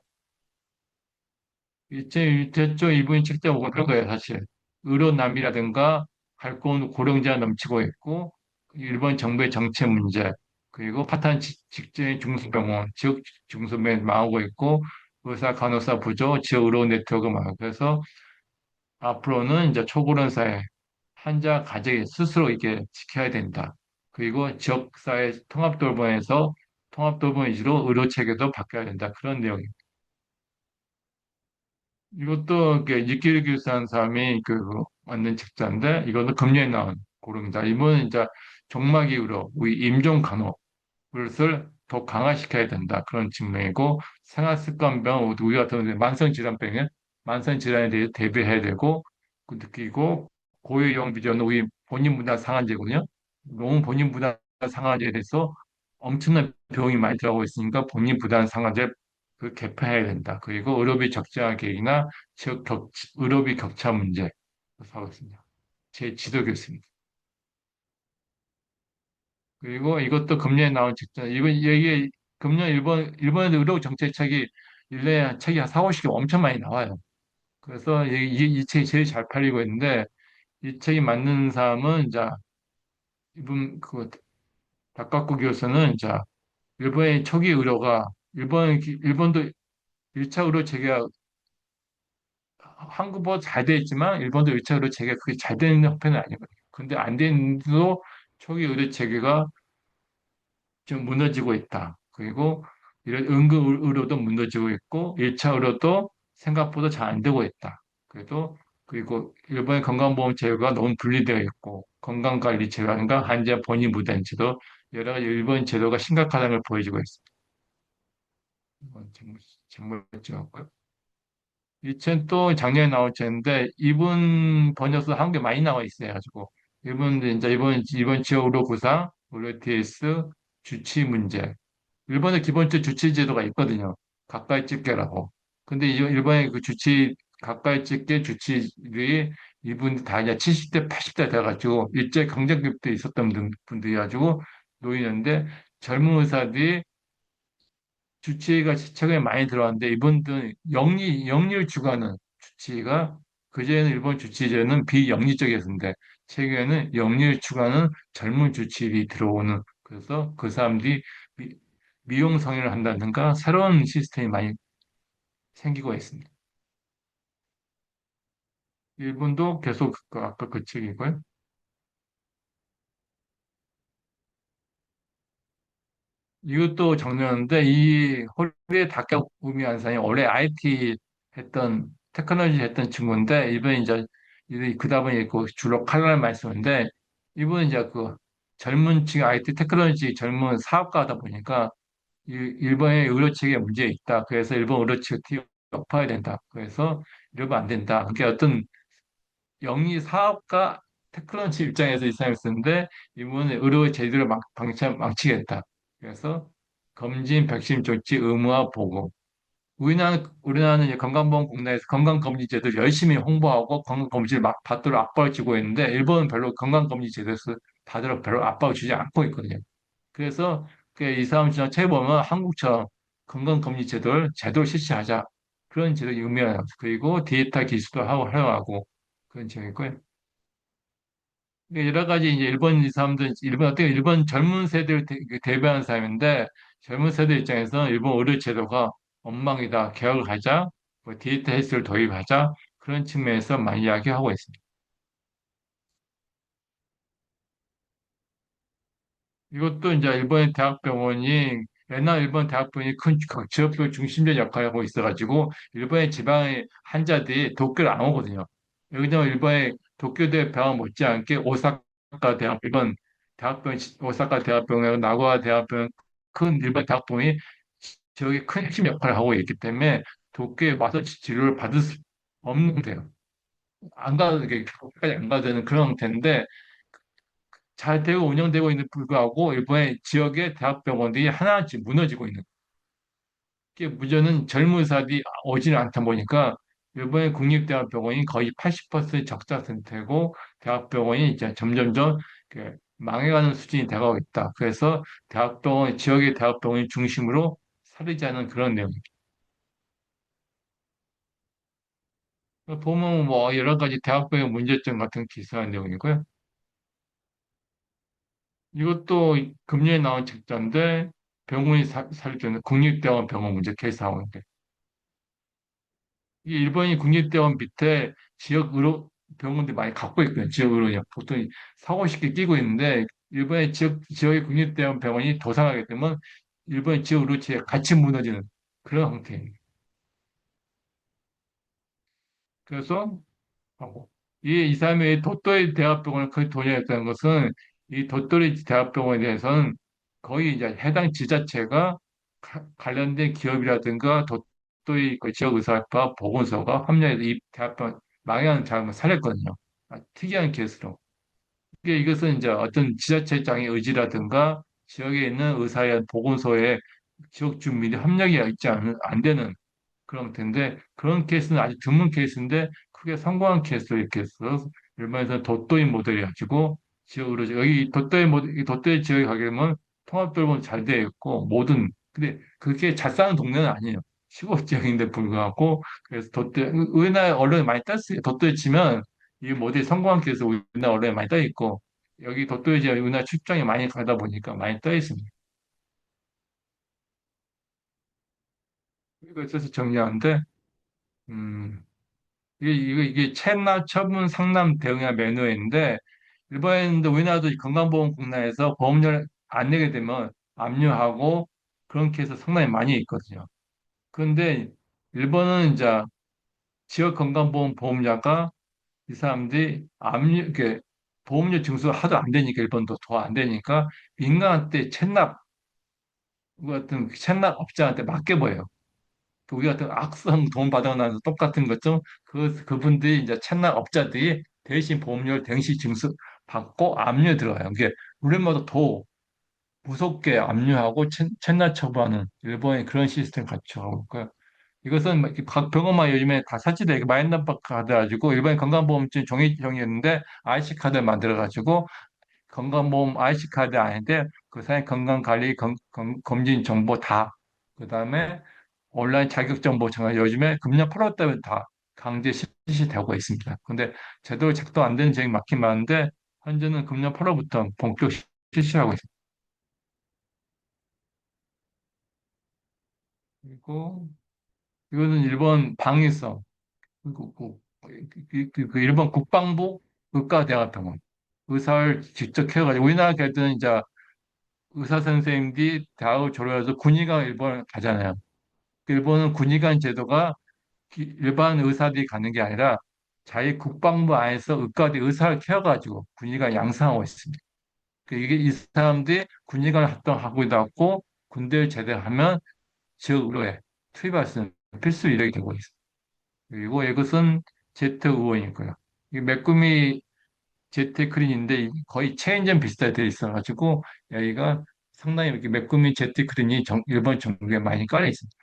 대쪽 이분이 직접 오고 그런 거예요, 사실. 의료난이라든가 갈고 온 고령자가 넘치고 있고, 일본 정부의 정책 문제, 그리고 파탄 직전의 중소병원, 지역 중소병원이 망하고 있고, 의사, 간호사 부족, 지역 의료 네트워크 망하고, 그래서 앞으로는 이제 초고령 사회, 환자 가족이 스스로 이게 지켜야 된다. 그리고 지역사회 통합돌봄에서 통합돌봄 위주로 의료 체계도 바뀌어야 된다. 그런 내용입니다. 이것도 니키를 교수한 사람이 만든 책자인데 이것도 금년에 나온 고름이다. 이번은 이제 정막이후로 우리 임종 간호를 더 강화시켜야 된다. 그런 측면이고 생활습관병 우리 같은 만성질환병에 만성질환에 대해 대비해야 되고 느끼고 고유형 비전 우리 본인 분당 상한제거든요. 너무 본인 부담 상한제에 대해서 엄청난 비용이 많이 들어가고 있으니까 본인 부담 상한제 개편해야 된다. 그리고 의료비 적정화 계획이나 의료비 격차 문제 하고 있습니다. 제 지도 교수입니다. 그리고 이것도 금년에 나온 책자. 이게 금년 일본의 의료 정책 책이 일년에 책이 한 4, 50개 엄청 많이 나와요. 그래서 이 책이 제일 잘 팔리고 있는데 이 책이 맞는 사람은 이제 이분 다카코 교수는 이제 일본의 초기 의료가 일본도 1차 의료 체계가 한국보다 잘 돼 있지만 일본도 1차 의료 체계가 그게 잘 되는 형편은 아니거든요. 근데 안 되는데도 초기 의료 체계가 좀 무너지고 있다. 그리고 이런 응급 의료도 무너지고 있고 1차 의료도 생각보다 잘 안 되고 있다. 그리고 일본의 건강보험 제도가 너무 분리되어 있고 건강관리 제도가 환자 본인 부담 제도 여러 가지 일본 제도가 심각하다는 걸 보여주고 있습니다. 이건 정말 찍었고요. 이 책 또 작년에 나온 책인데 이분 번역서 한 개 많이 나와 있어요. 가지고 이번 지역 의료 구상, 의료 TS, 주치 문제. 일본의 기본적 주치 제도가 있거든요. 가까이 집게라고. 근데 일본의 그 가까이 집게 주치들이 이분이 다 이제 70대, 80대 돼가지고 일제 강점기 때 있었던 분들이 가지고 노인인데 젊은 의사들이 주치의가 최근에 많이 들어왔는데 이분들은 영리를 추구하는 주치의가 그전에는 일본 주치의제는 비영리적이었는데 최근에는 영리를 추구하는 젊은 주치의들이 들어오는 그래서 그 사람들이 미, 미용 성애를 한다든가 새로운 시스템이 많이 생기고 있습니다. 일본도 계속 아까 그 책이고요. 이것도 정리하는데 이 호리에 다케우미 안상이 원래 IT 했던 테크놀로지 했던 친구인데 이번에 이제 그다 보니 그 주로 칼날 많이 쓰는데 이분은 이제 그 젊은 층 IT 테크놀로지 젊은 사업가다 보니까 일본의 의료 체계에 문제 있다. 그래서 일본 의료 체계 엎어야 된다. 그래서 이러면 안 된다. 그게 어떤 영리 사업가 테크런치 입장에서 이 사람을 쓰는데 이분은 의료 제도를 망치겠다. 그래서 검진, 백신 조치 의무화 보고 우리나라는 이제 건강보험공단에서 건강검진제도를 열심히 홍보하고 건강검진을 막 받도록 압박을 주고 있는데 일본은 별로 건강검진 제도에서 받도록 별로 압박을 주지 않고 있거든요. 그래서 이 사람 지금 책 보면 한국처럼 건강검진 제도를 실시하자 그런 제도를 의미해요. 그리고 데이터 기술도 하고 활용하고 그런 제도이고요. 그러니까 여러 가지 이제 일본 이 사람들 일본 어떻게 일본 젊은 세대를 대표하는 사람인데 젊은 세대 입장에서 일본 의료 제도가 엉망이다. 개혁을 하자. 뭐 디지털 헬스를 도입하자. 그런 측면에서 많이 이야기하고 있습니다. 이것도 이제 일본의 대학병원이 옛날 일본 대학병원이 큰 지역별 중심적 역할을 하고 있어가지고 일본의 지방의 환자들이 도쿄를 안 오거든요. 여기는 일본의 도쿄대 병원 못지않게 오사카 대학 일본 대학병원 오사카 대학병원 나고야 대학병원 큰 일본 대학병원이 지역의 큰 핵심 역할을 하고 있기 때문에 도쿄에 와서 치료를 받을 수 없는 데요. 안 가게 도쿄까지 안 가도 되는 그런 형태인데 잘 되고 운영되고 있는 불구하고 일본의 지역의 대학병원들이 하나씩 무너지고 있는 게 문제는 젊은 의사들이 오지는 않다 보니까 일본의 국립대학병원이 거의 80% 적자 상태고 대학병원이 이제 점점점 망해가는 수준이 돼가고 있다. 그래서 대학병원 지역의 대학병원이 중심으로 사리자는 그런 내용입니다. 보면 뭐 여러 가지 대학병원 문제점 같은 기사한 내용이고요. 이것도 금년에 나온 책자인데 병원이 살리는 국립대원 병원 문제 케이스하고 있는데 이 일본이 국립대원 밑에 지역 의료 병원들이 많이 갖고 있거든요. 지역 의료냐 보통 사고 쉽게 끼고 있는데 일본의 지역의 국립대원 병원이 도산하게 되면 일본의 지역 의료체가 같이 무너지는 그런 형태입니다. 그래서 하고 이 사람의 도토리 대학병원을 거의 도전했다는 것은 이 도토리 대학병원에 대해서는 거의 이제 해당 지자체가 관련된 기업이라든가 도토리 그 지역의사과 보건소가 합류해서 이 대학병원 망하는 자금을 살렸거든요. 특이한 케이스로. 이것은 이제 어떤 지자체장의 의지라든가 지역에 있는 의사의 보건소에 지역 주민이 협력이 있지 안 되는 그런 텐데 그런 케이스는 아주 드문 케이스인데 크게 성공한 케이스로 이렇게 해서 일본에서 도토리 모델이 가지고 지역으로 여기 도토리 모델 이 도토리 지역에 가게 되면 통합도로는 잘 되어 있고 모든 근데 그게 잘 사는 동네는 아니에요. 시골 지역인데 불구하고 그래서 도토리 우리나라 언론에 많이 떴어요. 도토리 치면 이 모델이 성공한 케이스 우리나라 언론에 많이 떠 있고 여기 도토리 지역 우리나라 출장이 많이 가다 보니까 많이 떠 있습니다. 이거 있어서 정리하는데 음. 이게 체나 처분 상담 대응의 매뉴얼 인데 일본인도 우리나라도 건강보험공단에서 보험료를 안 내게 되면 압류하고 그런 케이스 상당히 많이 있거든요. 그런데 일본은 이제 지역 건강보험 보험자가 이 사람들이 이렇게 보험료 증수가 하도 안 되니까 일본도 더 안 되니까 민간한테 체납 같은 체납 업자한테 맡겨버려요. 그 우리 같은 악성 돈 받아나서 똑같은 것좀 그분들이 이제 채널 업자들이 대신 보험료를 대신 징수 받고 압류 들어가요. 이게 우리마다 더 무섭게 압류하고 채널 처분하는 일본의 그런 시스템 갖춰가고 있고요. 이것은 막 이렇게 각 병원만 요즘에 다 설치돼 마이너ンバ 카드 가지고 일본의 건강보험증 종이형이었는데 IC 카드 만들어가지고 건강보험 IC 카드 아닌데 그 사람 건강관리 검진 정보 다 그다음에 온라인 자격정보청은 요즘에 금년 8월 달에 다 강제 실시되고 있습니다. 근데 제대로 작동 안 되는 지역이 많긴 많은데 현재는 금년 8월부터 본격 실시하고 있습니다. 그리고 이거는 일본 방위성, 그리고 그 일본 국방부 의과대학병원 의사를 직접 해가지고 우리나라 걔들은 이제 의사 선생님들이 대학을 졸업해서 군의관 일본을 가잖아요. 그 일본은 군의관 제도가 일반 의사들이 가는 게 아니라 자기 국방부 안에서 의과대 의사를 키워가지고 군의관 양성하고 있습니다. 이게 이 사람들이 군의관 활동하고 있고 군대를 제대하면 지역 의료에 투입할 수 있는 필수 이력이 되고 있습니다. 그리고 이것은 제트 의원이고요. 이 메꾸미 제트 크린인데 거의 체인점 비슷하게 되어 있어가지고 여기가 상당히 이렇게 메꾸미 제트 크린이 일본 전국에 많이 깔려 있습니다.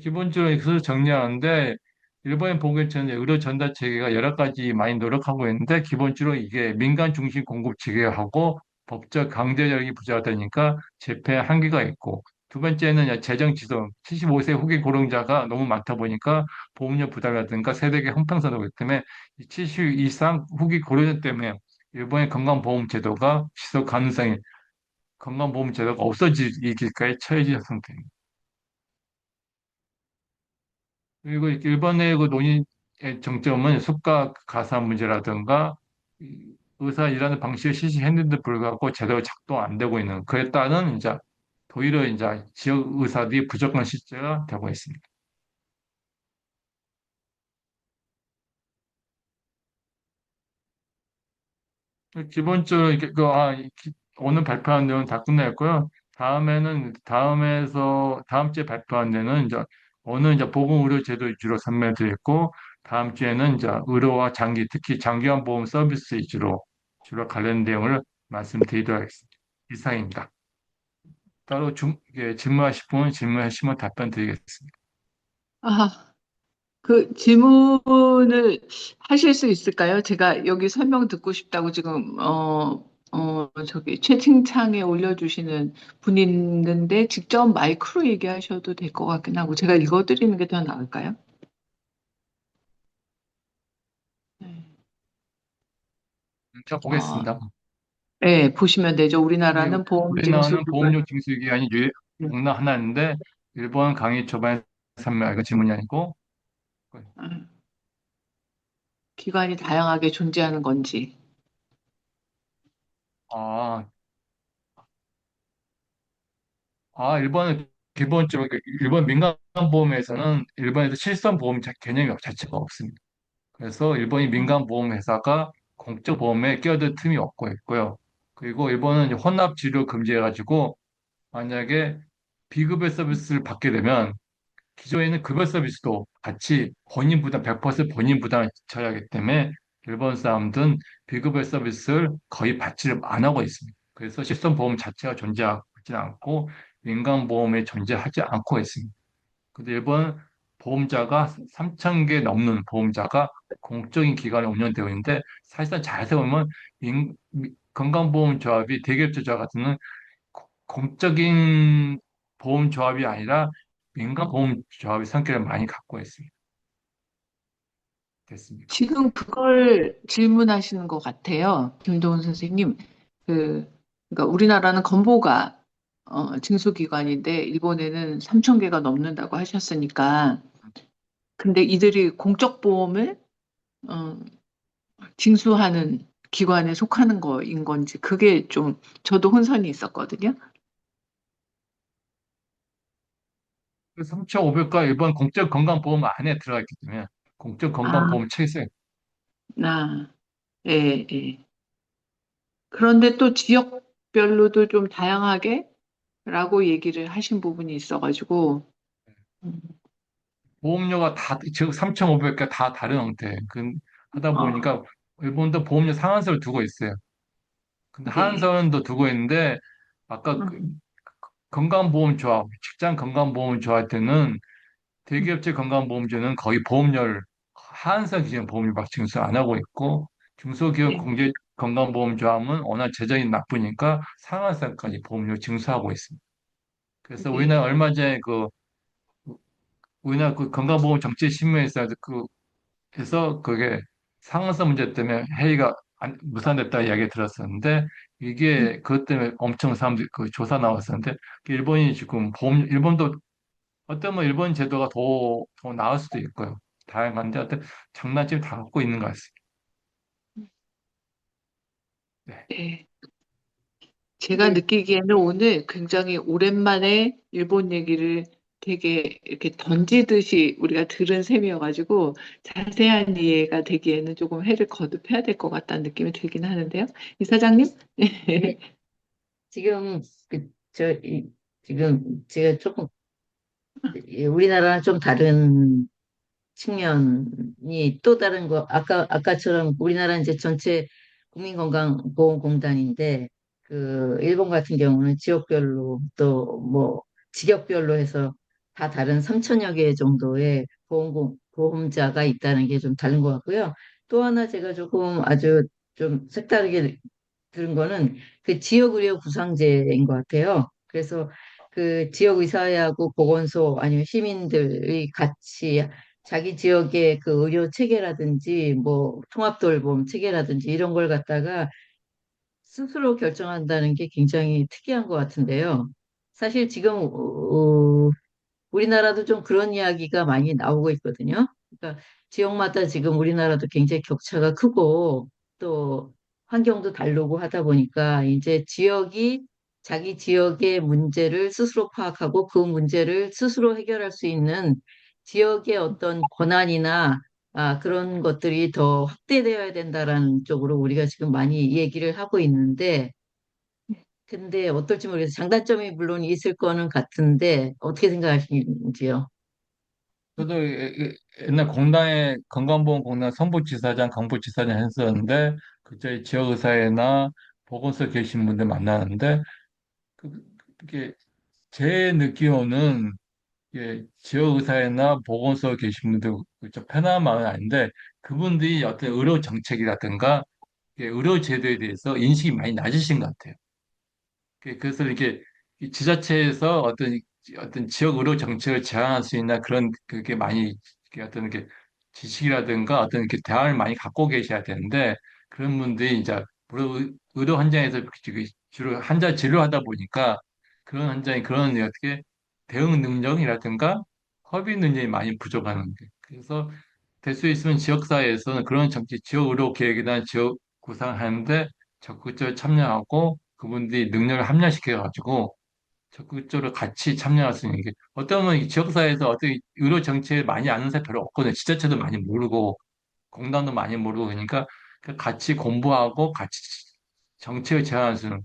기본적으로 이것을 정리하는데 일본의 보건처는 의료 전달 체계가 여러 가지 많이 노력하고 있는데 기본적으로 이게 민간 중심 공급 체계하고 법적 강제력이 부족하다니까 재패 한계가 있고 두 번째는 재정 지속 75세 후기 고령자가 너무 많다 보니까 보험료 부담이라든가 세대계 형평성도 그렇기 때문에 70 이상 후기 고령자 때문에 일본의 건강보험 제도가 지속 가능성이 건강보험 제도가 없어지기까지 처해진 상태입니다. 그리고 일본의 그 논의의 정점은 수가 가산 문제라든가 의사 일하는 방식을 실시했는데도 불구하고 제대로 작동 안 되고 있는 그에 따른 이제 오히려 이제 지역 의사들이 부족한 실제가 되고 있습니다. 기본적으로 오늘 발표한 내용은 다 끝냈고요. 다음 주에 발표한 내용은 이제 오늘 이제 보건의료제도 위주로 설명드렸고 다음 주에는 이제 의료와 장기 특히 장기간 보험 서비스 위주로 주로 관련 내용을 말씀드리도록 하겠습니다. 이상입니다. 따로 질문하실 분은 질문하시면 답변 드리겠습니다. 아, 그 질문을 하실 수 있을까요? 제가 여기 설명 듣고 싶다고 지금 저기 채팅창에 올려주시는 분이 있는데 직접 마이크로 얘기하셔도 될 것 같긴 하고 제가 읽어드리는 게 더 나을까요? 네. 자, 어, 보겠습니다. 네, 보시면 되죠. 네, 우리나라는 보험 징수 우리나라는 기관 보험료 징수 기간이 하나인데 일본 강의 초반에 이거 질문이 아니고 기관이 다양하게 존재하는 건지. 아, 일본은 기본적으로 일본 민간보험에서는 일본에서 실손보험 개념이 자체가 없습니다. 그래서 일본이 민간보험회사가 공적보험에 끼어들 틈이 없고 있고요. 그리고 일본은 이제 혼합치료 금지해가지고 만약에 비급여 서비스를 받게 되면 기존에는 급여 서비스도 같이 본인 부담, 100% 본인 부담을 지쳐야 하기 때문에 일본 사람들은 비급여 서비스를 거의 받지를 안 하고 있습니다. 그래서 실손보험 자체가 존재하지 않고 민간보험에 존재하지 않고 있습니다. 근데 일본 보험자가 3천 개 넘는 보험자가 공적인 기관에 운영되고 있는데 사실상 자세히 보면 건강보험조합이 대기업자 같은 공적인 보험조합이 아니라 민간보험조합의 성격을 많이 갖고 있습니다. 됐습니까? 지금 그걸 질문하시는 것 같아요. 김동훈 선생님. 그러니까 우리나라는 건보가 징수기관인데 일본에는 3천 개가 넘는다고 하셨으니까 근데 이들이 공적 보험을 어, 징수하는 기관에 속하는 거인 건지 그게 좀 저도 혼선이 있었거든요. 그 3,500가 일본 공적 건강보험 안에 들어가 있기 때문에 공적 아, 건강보험 체계 예, 예. 그런데 또 지역별로도 좀 다양하게 라고 얘기를 하신 부분이 있어가지고 음, 보험료가 즉 3,500개 다 다른 형태. 하다 어, 보니까 일본도 보험료 상한선을 두고 있어요. 근데 네. 한선도 두고 있는데 아까 음, 건강보험조합, 직장 건강보험조합 때는 음, 대기업체 건강보험제는 거의 보험료를 하한선 기준 보험료 막 징수 안 하고 있고 중소기업 네. 건강보험조합은 워낙 재정이 나쁘니까 상한선까지 보험료 징수하고 있습니다. 그래서 네. 우리나라 얼마 전에 우리나라 그 건강보험 정책심의에서 해서 그게 상한선 문제 때문에 회의가 무산됐다 이야기 들었었는데 이게 그것 때문에 엄청 사람들이 그 조사 나왔었는데 일본이 지금 일본도 어떤 뭐 일본 제도가 더 나을 수도 있고요. 다양한데 어떤 장단점이 다 갖고 있는 것 같습니다. 네. 네. 제가 네, 느끼기에는 오늘 굉장히 오랜만에 일본 얘기를 되게 이렇게 던지듯이 우리가 들은 셈이어가지고 자세한 이해가 되기에는 조금 해를 거듭해야 될 것 같다는 느낌이 들긴 하는데요. 이사장님? 네, 지금 지금 제가 조금 우리나라랑 좀 다른 측면이 또 다른 거 아까처럼 우리나라는 이제 전체 국민건강보험공단인데 그 일본 같은 경우는 지역별로 또 뭐 직역별로 해서 다 다른 3천여 개 정도의 보험자가 있다는 게 좀 다른 것 같고요. 또 하나 제가 조금 아주 좀 색다르게 들은 거는 그 지역의료 구상제인 것 같아요. 그래서 그 지역의사회하고 보건소 아니면 시민들이 같이 자기 지역의 그 의료 체계라든지 뭐 통합돌봄 체계라든지 이런 걸 갖다가 스스로 결정한다는 게 굉장히 특이한 것 같은데요. 사실 지금 우리나라도 좀 그런 이야기가 많이 나오고 있거든요. 그러니까 지역마다 지금 우리나라도 굉장히 격차가 크고 또 환경도 다르고 하다 보니까 이제 지역이 자기 지역의 문제를 스스로 파악하고 그 문제를 스스로 해결할 수 있는 지역의 어떤 권한이나 그런 것들이 더 확대되어야 된다라는 쪽으로 우리가 지금 많이 얘기를 하고 있는데 근데 어떨지 모르겠어요. 장단점이 물론 있을 거는 같은데 어떻게 생각하시는지요? 저도 옛날 공단에 건강보험공단 선부지사장, 강부지사장 했었는데 그 저희 지역의사회나 보건소 계신 분들 만나는데 그게 제 느끼로는 지역의사회나 보건소 계신 분들 좀 편한 마음은 아닌데 그분들이 어떤 의료 정책이라든가 의료 제도에 대해서 인식이 많이 낮으신 것 같아요. 그래서 이렇게 이 지자체에서 어떤 지역 의료 정책을 제안할 수 있나 그런 그게 많이 어떤 게 지식이라든가 어떤 이렇게 대안을 많이 갖고 계셔야 되는데 그런 분들이 이제 의료 현장에서 주로 환자 진료하다 보니까 그런 환자의 그런 어떻게 대응 능력이라든가 협의 능력이 많이 부족하는 게 그래서 될 수 있으면 지역사회에서는 그런 정책, 지역 의료 계획이나 지역 구상하는데 적극적으로 참여하고 그분들이 능력을 합리화시켜가지고 적극적으로 같이 참여할 수 있는 게 어떤 분은 이 지역사회에서 어떤 의료 정책을 많이 아는 사람 별로 없거든요. 지자체도 많이 모르고 공단도 많이 모르고 그러니까 같이 공부하고 같이 정책을 제안할 수는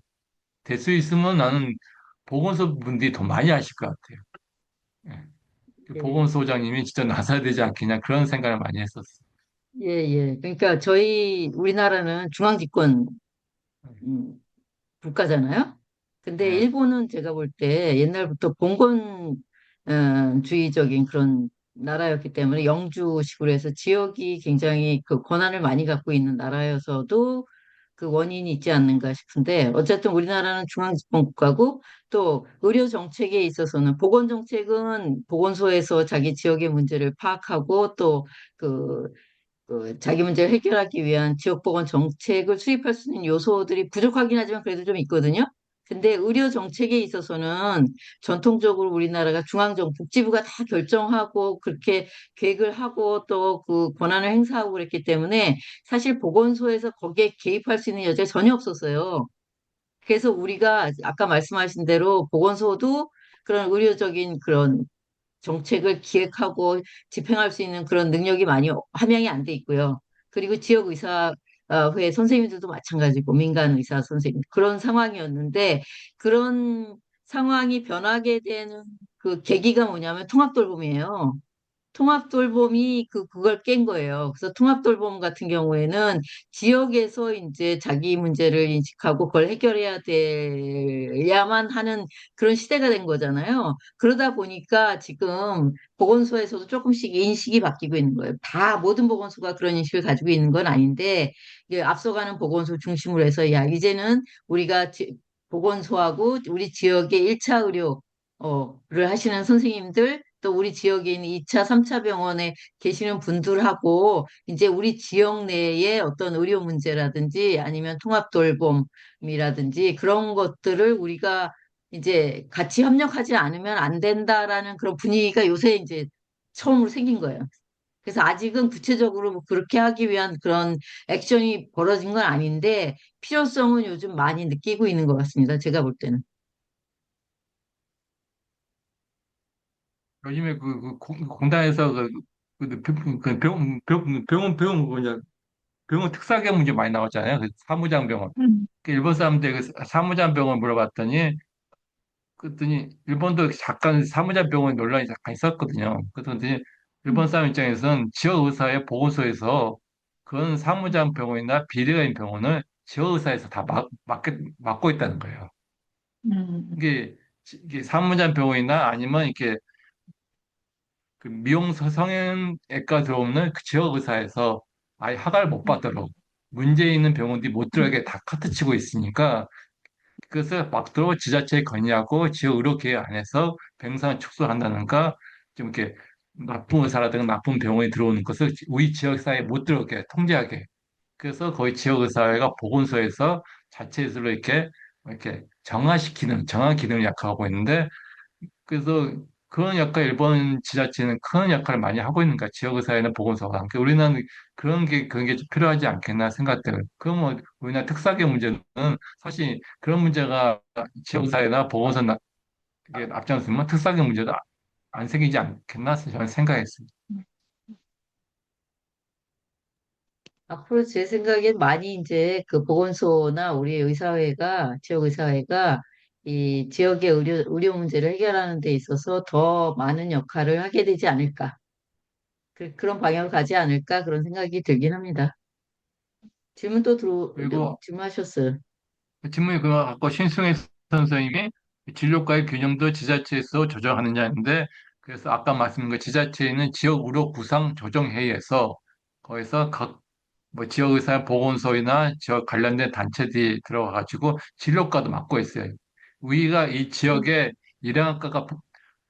될 수 있으면 나는 보건소 분들이 더 많이 아실 것 같아요. 예. 그 예, 보건소장님이 진짜 나서야 되지 않겠냐 그런 생각을 많이 했었어요. 예, 예. 그러니까 우리나라는 중앙집권 음, 국가잖아요. 근데 네. 일본은 제가 볼 때 옛날부터 봉건주의적인 그런 나라였기 때문에 영주식으로 해서 지역이 굉장히 그 권한을 많이 갖고 있는 나라여서도 그 원인이 있지 않는가 싶은데 어쨌든 우리나라는 중앙집권 국가고 또 의료 정책에 있어서는 보건 정책은 보건소에서 자기 지역의 문제를 파악하고 또그 자기 문제를 해결하기 위한 지역보건 정책을 수립할 수 있는 요소들이 부족하긴 하지만 그래도 좀 있거든요. 근데 의료 정책에 있어서는 전통적으로 우리나라가 복지부가 다 결정하고 그렇게 계획을 하고 또 그 권한을 행사하고 그랬기 때문에 사실 보건소에서 거기에 개입할 수 있는 여지가 전혀 없었어요. 그래서 우리가 아까 말씀하신 대로 보건소도 그런 의료적인 그런 정책을 기획하고 집행할 수 있는 그런 능력이 많이 함양이 안 돼 있고요. 그리고 지역의사회 선생님들도 마찬가지고 민간 의사 선생님 그런 상황이었는데 그런 상황이 변하게 되는 그 계기가 뭐냐면 통합돌봄이에요. 통합돌봄이 그걸 깬 거예요. 그래서 통합돌봄 같은 경우에는 지역에서 이제 자기 문제를 인식하고 그걸 해결해야 돼야만 하는 그런 시대가 된 거잖아요. 그러다 보니까 지금 보건소에서도 조금씩 인식이 바뀌고 있는 거예요. 다 모든 보건소가 그런 인식을 가지고 있는 건 아닌데 이게 앞서가는 보건소 중심으로 해서 야 이제는 우리가 보건소하고 우리 지역의 1차 의료를 하시는 선생님들 또 우리 지역에 있는 2차, 3차 병원에 계시는 분들하고 이제 우리 지역 내에 어떤 의료 문제라든지 아니면 통합돌봄이라든지 그런 것들을 우리가 이제 같이 협력하지 않으면 안 된다라는 그런 분위기가 요새 이제 처음으로 생긴 거예요. 그래서 아직은 구체적으로 뭐 그렇게 하기 위한 그런 액션이 벌어진 건 아닌데 필요성은 요즘 많이 느끼고 있는 것 같습니다. 제가 볼 때는. 요즘에 공단에서 병원 특사경 문제 많이 나왔잖아요. 그 사무장 병원. 음. 그 일본 사람들 그 사무장 병원 물어봤더니 그랬더니 일본도 잠깐 사무장 병원 논란이 잠깐 있었거든요. 그랬더니 일본 음. 사람 입장에서는 지역 의사의 보고서에서 그런 사무장 병원이나 비례가인 병원을 지역 의사에서 다 맡고 있다는 거예요. 음. 이게 사무장 병원이나 아니면 이렇게 그 미용 성형외과 들어오는 그 지역 의사에서 아예 허가를 못 받도록 문제 있는 병원들이 못 들어가게 다 카트치고 있으니까 그것을 막 들어 지자체에 건의하고 지역 의료계획 안에서 병상을 축소한다든가 좀 이렇게 나쁜 의사라든가 나쁜 병원이 들어오는 것을 우리 지역사회에 못 들어오게 통제하게 그래서 거의 지역의사회가 보건소에서 자체적으로 이렇게 정한 기능을 약화하고 있는데 그래서 그런 역할 일본 지자체는 큰 역할을 많이 하고 있는 거야. 지역의사회는 보건소가. 그러니까 우리나라는 그런 게 좀 필요하지 않겠나 생각돼요. 그럼 뭐 우리나라 특사계 문제는 사실 그런 문제가 지역의사회나 보건소 이게 앞장서면 특사계 문제도 안 생기지 않겠나 저는 생각했습니다. 앞으로 제 생각엔 많이 이제 그 보건소나 우리 의사회가, 지역의사회가 이 지역의 의료 문제를 해결하는 데 있어서 더 많은 역할을 하게 되지 않을까. 그런 방향으로 가지 않을까 그런 생각이 들긴 합니다. 질문 또 그리고 질문하셨어요. 질문이 그거 아까 신승혜 선생님이 진료과의 균형도 지자체에서 조정하느냐인데 그래서 아까 말씀드린 그 지자체에는 지역 의료 구상 조정회의에서 거기서 각 뭐 지역의사 보건소나 지역 관련된 단체들이 들어가가지고 진료과도 맡고 있어요. 우리가 이 지역에 일형학과가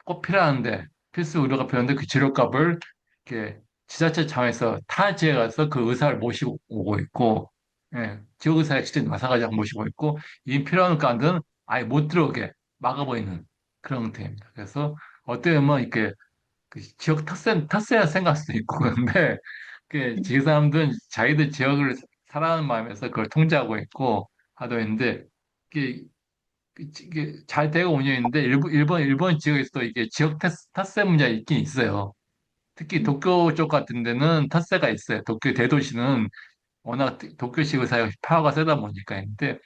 꼭 필요한데 필수 의료가 필요한데 그 진료값을 이렇게 지자체 차원에서 타 지역에 가서 그 의사를 모시고 오고 있고 지역의사에 직접 나서가지고 모시고 있고 이 필요한 과들은 아예 못 들어오게 막아버리는 그런 형태입니다. 그래서 어떻게 보면 이렇게 그 지역 텃세라 생각할 수도 있고 그런데 그 지역 사람들은 자기들 지역을 사랑하는 마음에서 그걸 통제하고 있고 하도 있는데 이게 이게 잘 되고 운영했는데 일본 지역에서도 이게 지역 텃세 문제가 있긴 있어요. 특히 도쿄 쪽 같은 데는 텃세가 있어요. 도쿄 대도시는 워낙 도쿄식 의사의 파워가 세다 보니까 있는데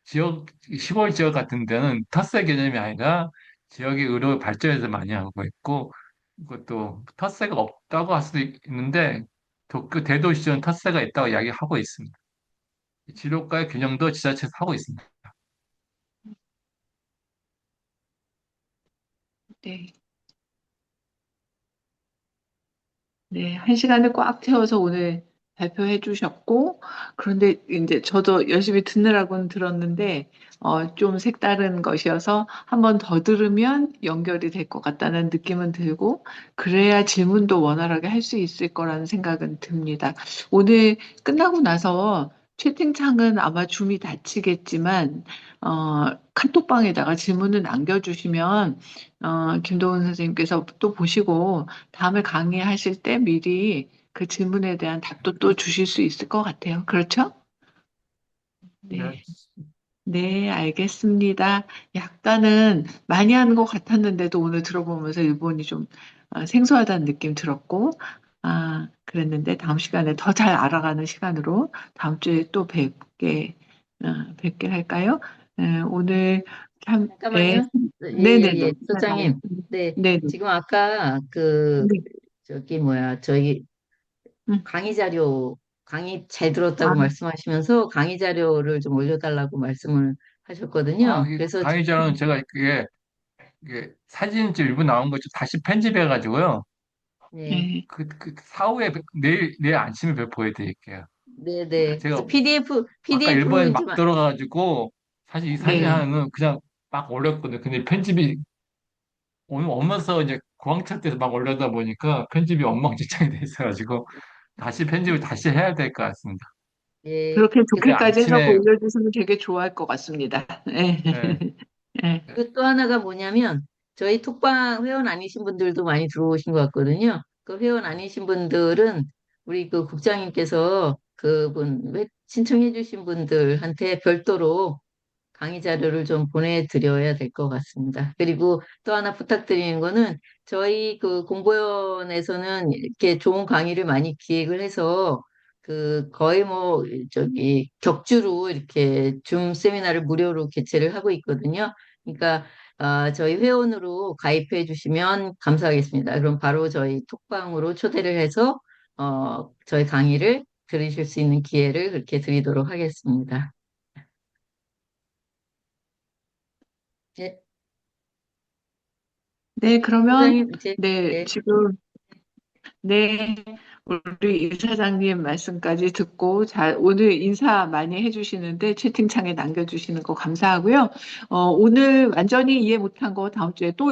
시골 지역 같은 데는 텃세 개념이 아니라 지역의 의료 발전에서 많이 하고 있고 이것도 텃세가 없다고 할 수도 있는데 도쿄 대도시는 텃세가 있다고 이야기하고 있습니다. 진료과의 균형도 지자체에서 하고 있습니다. 네. 네, 한 시간을 꽉 채워서 오늘 발표해 주셨고, 그런데 이제 저도 열심히 듣느라고는 들었는데, 좀 색다른 것이어서 한 번 더 들으면 연결이 될 것 같다는 느낌은 들고, 그래야 질문도 원활하게 할 수 있을 거라는 생각은 듭니다. 오늘 끝나고 나서 채팅창은 아마 줌이 닫히겠지만, 카톡방에다가 질문을 남겨주시면, 김도훈 선생님께서 또 보시고, 다음에 강의하실 때 미리 그 질문에 대한 답도 또 주실 수 있을 것 같아요. 그렇죠? 네, 네. 네, 알겠습니다. 약간은 많이 하는 것 같았는데도 오늘 들어보면서 일본이 좀 생소하다는 느낌 들었고, 그랬는데 다음 시간에 더 잘 알아가는 시간으로 다음 주에 또 뵙게 할까요? 오늘 참, 예, 잠깐만요. 예, 예, 네네네. 예. 소장님. 네. 네네. 지금 아까 그 네. 저기 뭐야, 저희 음. 강의 잘 들었다고 아, 말씀하시면서 강의 자료를 좀 올려달라고 말씀을 하셨거든요. 이 그래서 강의자는 제가 이게 사진 좀 일부 나온 거 좀 다시 편집해가지고요. 네, 네. 그 사후에 내일 아침에 보여드릴게요. 네네. 그래서 제가 아까 PDF로 일본에 이제 막 들어가가지고 사실 이 사진 네. 하나는 그냥 막 올렸거든요. 근데 편집이 오늘 오면서 이제 구황차 때서 막 올려다 보니까 편집이 엉망진창이 돼 있어가지고 다시 편집을 다시 해야 될 것 같습니다. 예, 그렇게 그래서 내일 좋게까지 해서 아침에 올려주시면 되게 좋아할 것 같습니다. 네. 예, 네. 그리고 또 하나가 뭐냐면 저희 톡방 회원 아니신 분들도 많이 들어오신 것 같거든요. 그 회원 아니신 분들은 우리 그 국장님께서 신청해 주신 분들한테 별도로 강의 자료를 좀 보내드려야 될 것 같습니다. 그리고 또 하나 부탁드리는 거는 저희 그 공보원에서는 이렇게 좋은 강의를 많이 기획을 해서 그 거의 뭐 저기 격주로 이렇게 줌 세미나를 무료로 개최를 하고 있거든요. 그러니까 저희 회원으로 가입해 주시면 감사하겠습니다. 그럼 바로 저희 톡방으로 초대를 해서 저희 강의를 들으실 수 있는 기회를 그렇게 드리도록 하겠습니다. 예, 네, 그러면, 소장님 이제 네, 네. 지금, 네, 우리 이사장님 말씀까지 듣고, 오늘 인사 많이 해주시는데 채팅창에 남겨주시는 거 감사하고요. 오늘 완전히 이해 못한 거 다음 주에 또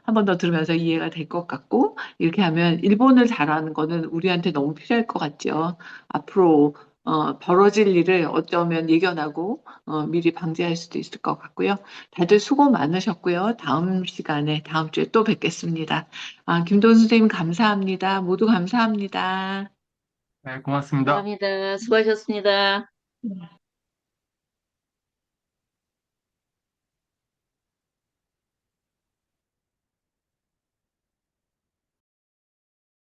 한 번 더 들으면서 이해가 될 것 같고, 이렇게 하면 일본을 잘하는 거는 우리한테 너무 필요할 것 같죠. 앞으로, 벌어질 일을 어쩌면 예견하고, 미리 방지할 수도 있을 것 같고요. 다들 수고 많으셨고요. 다음 시간에, 다음 주에 또 뵙겠습니다. 김도훈 선생님 감사합니다. 모두 감사합니다. 네, 고맙습니다. 감사합니다. 수고하셨습니다.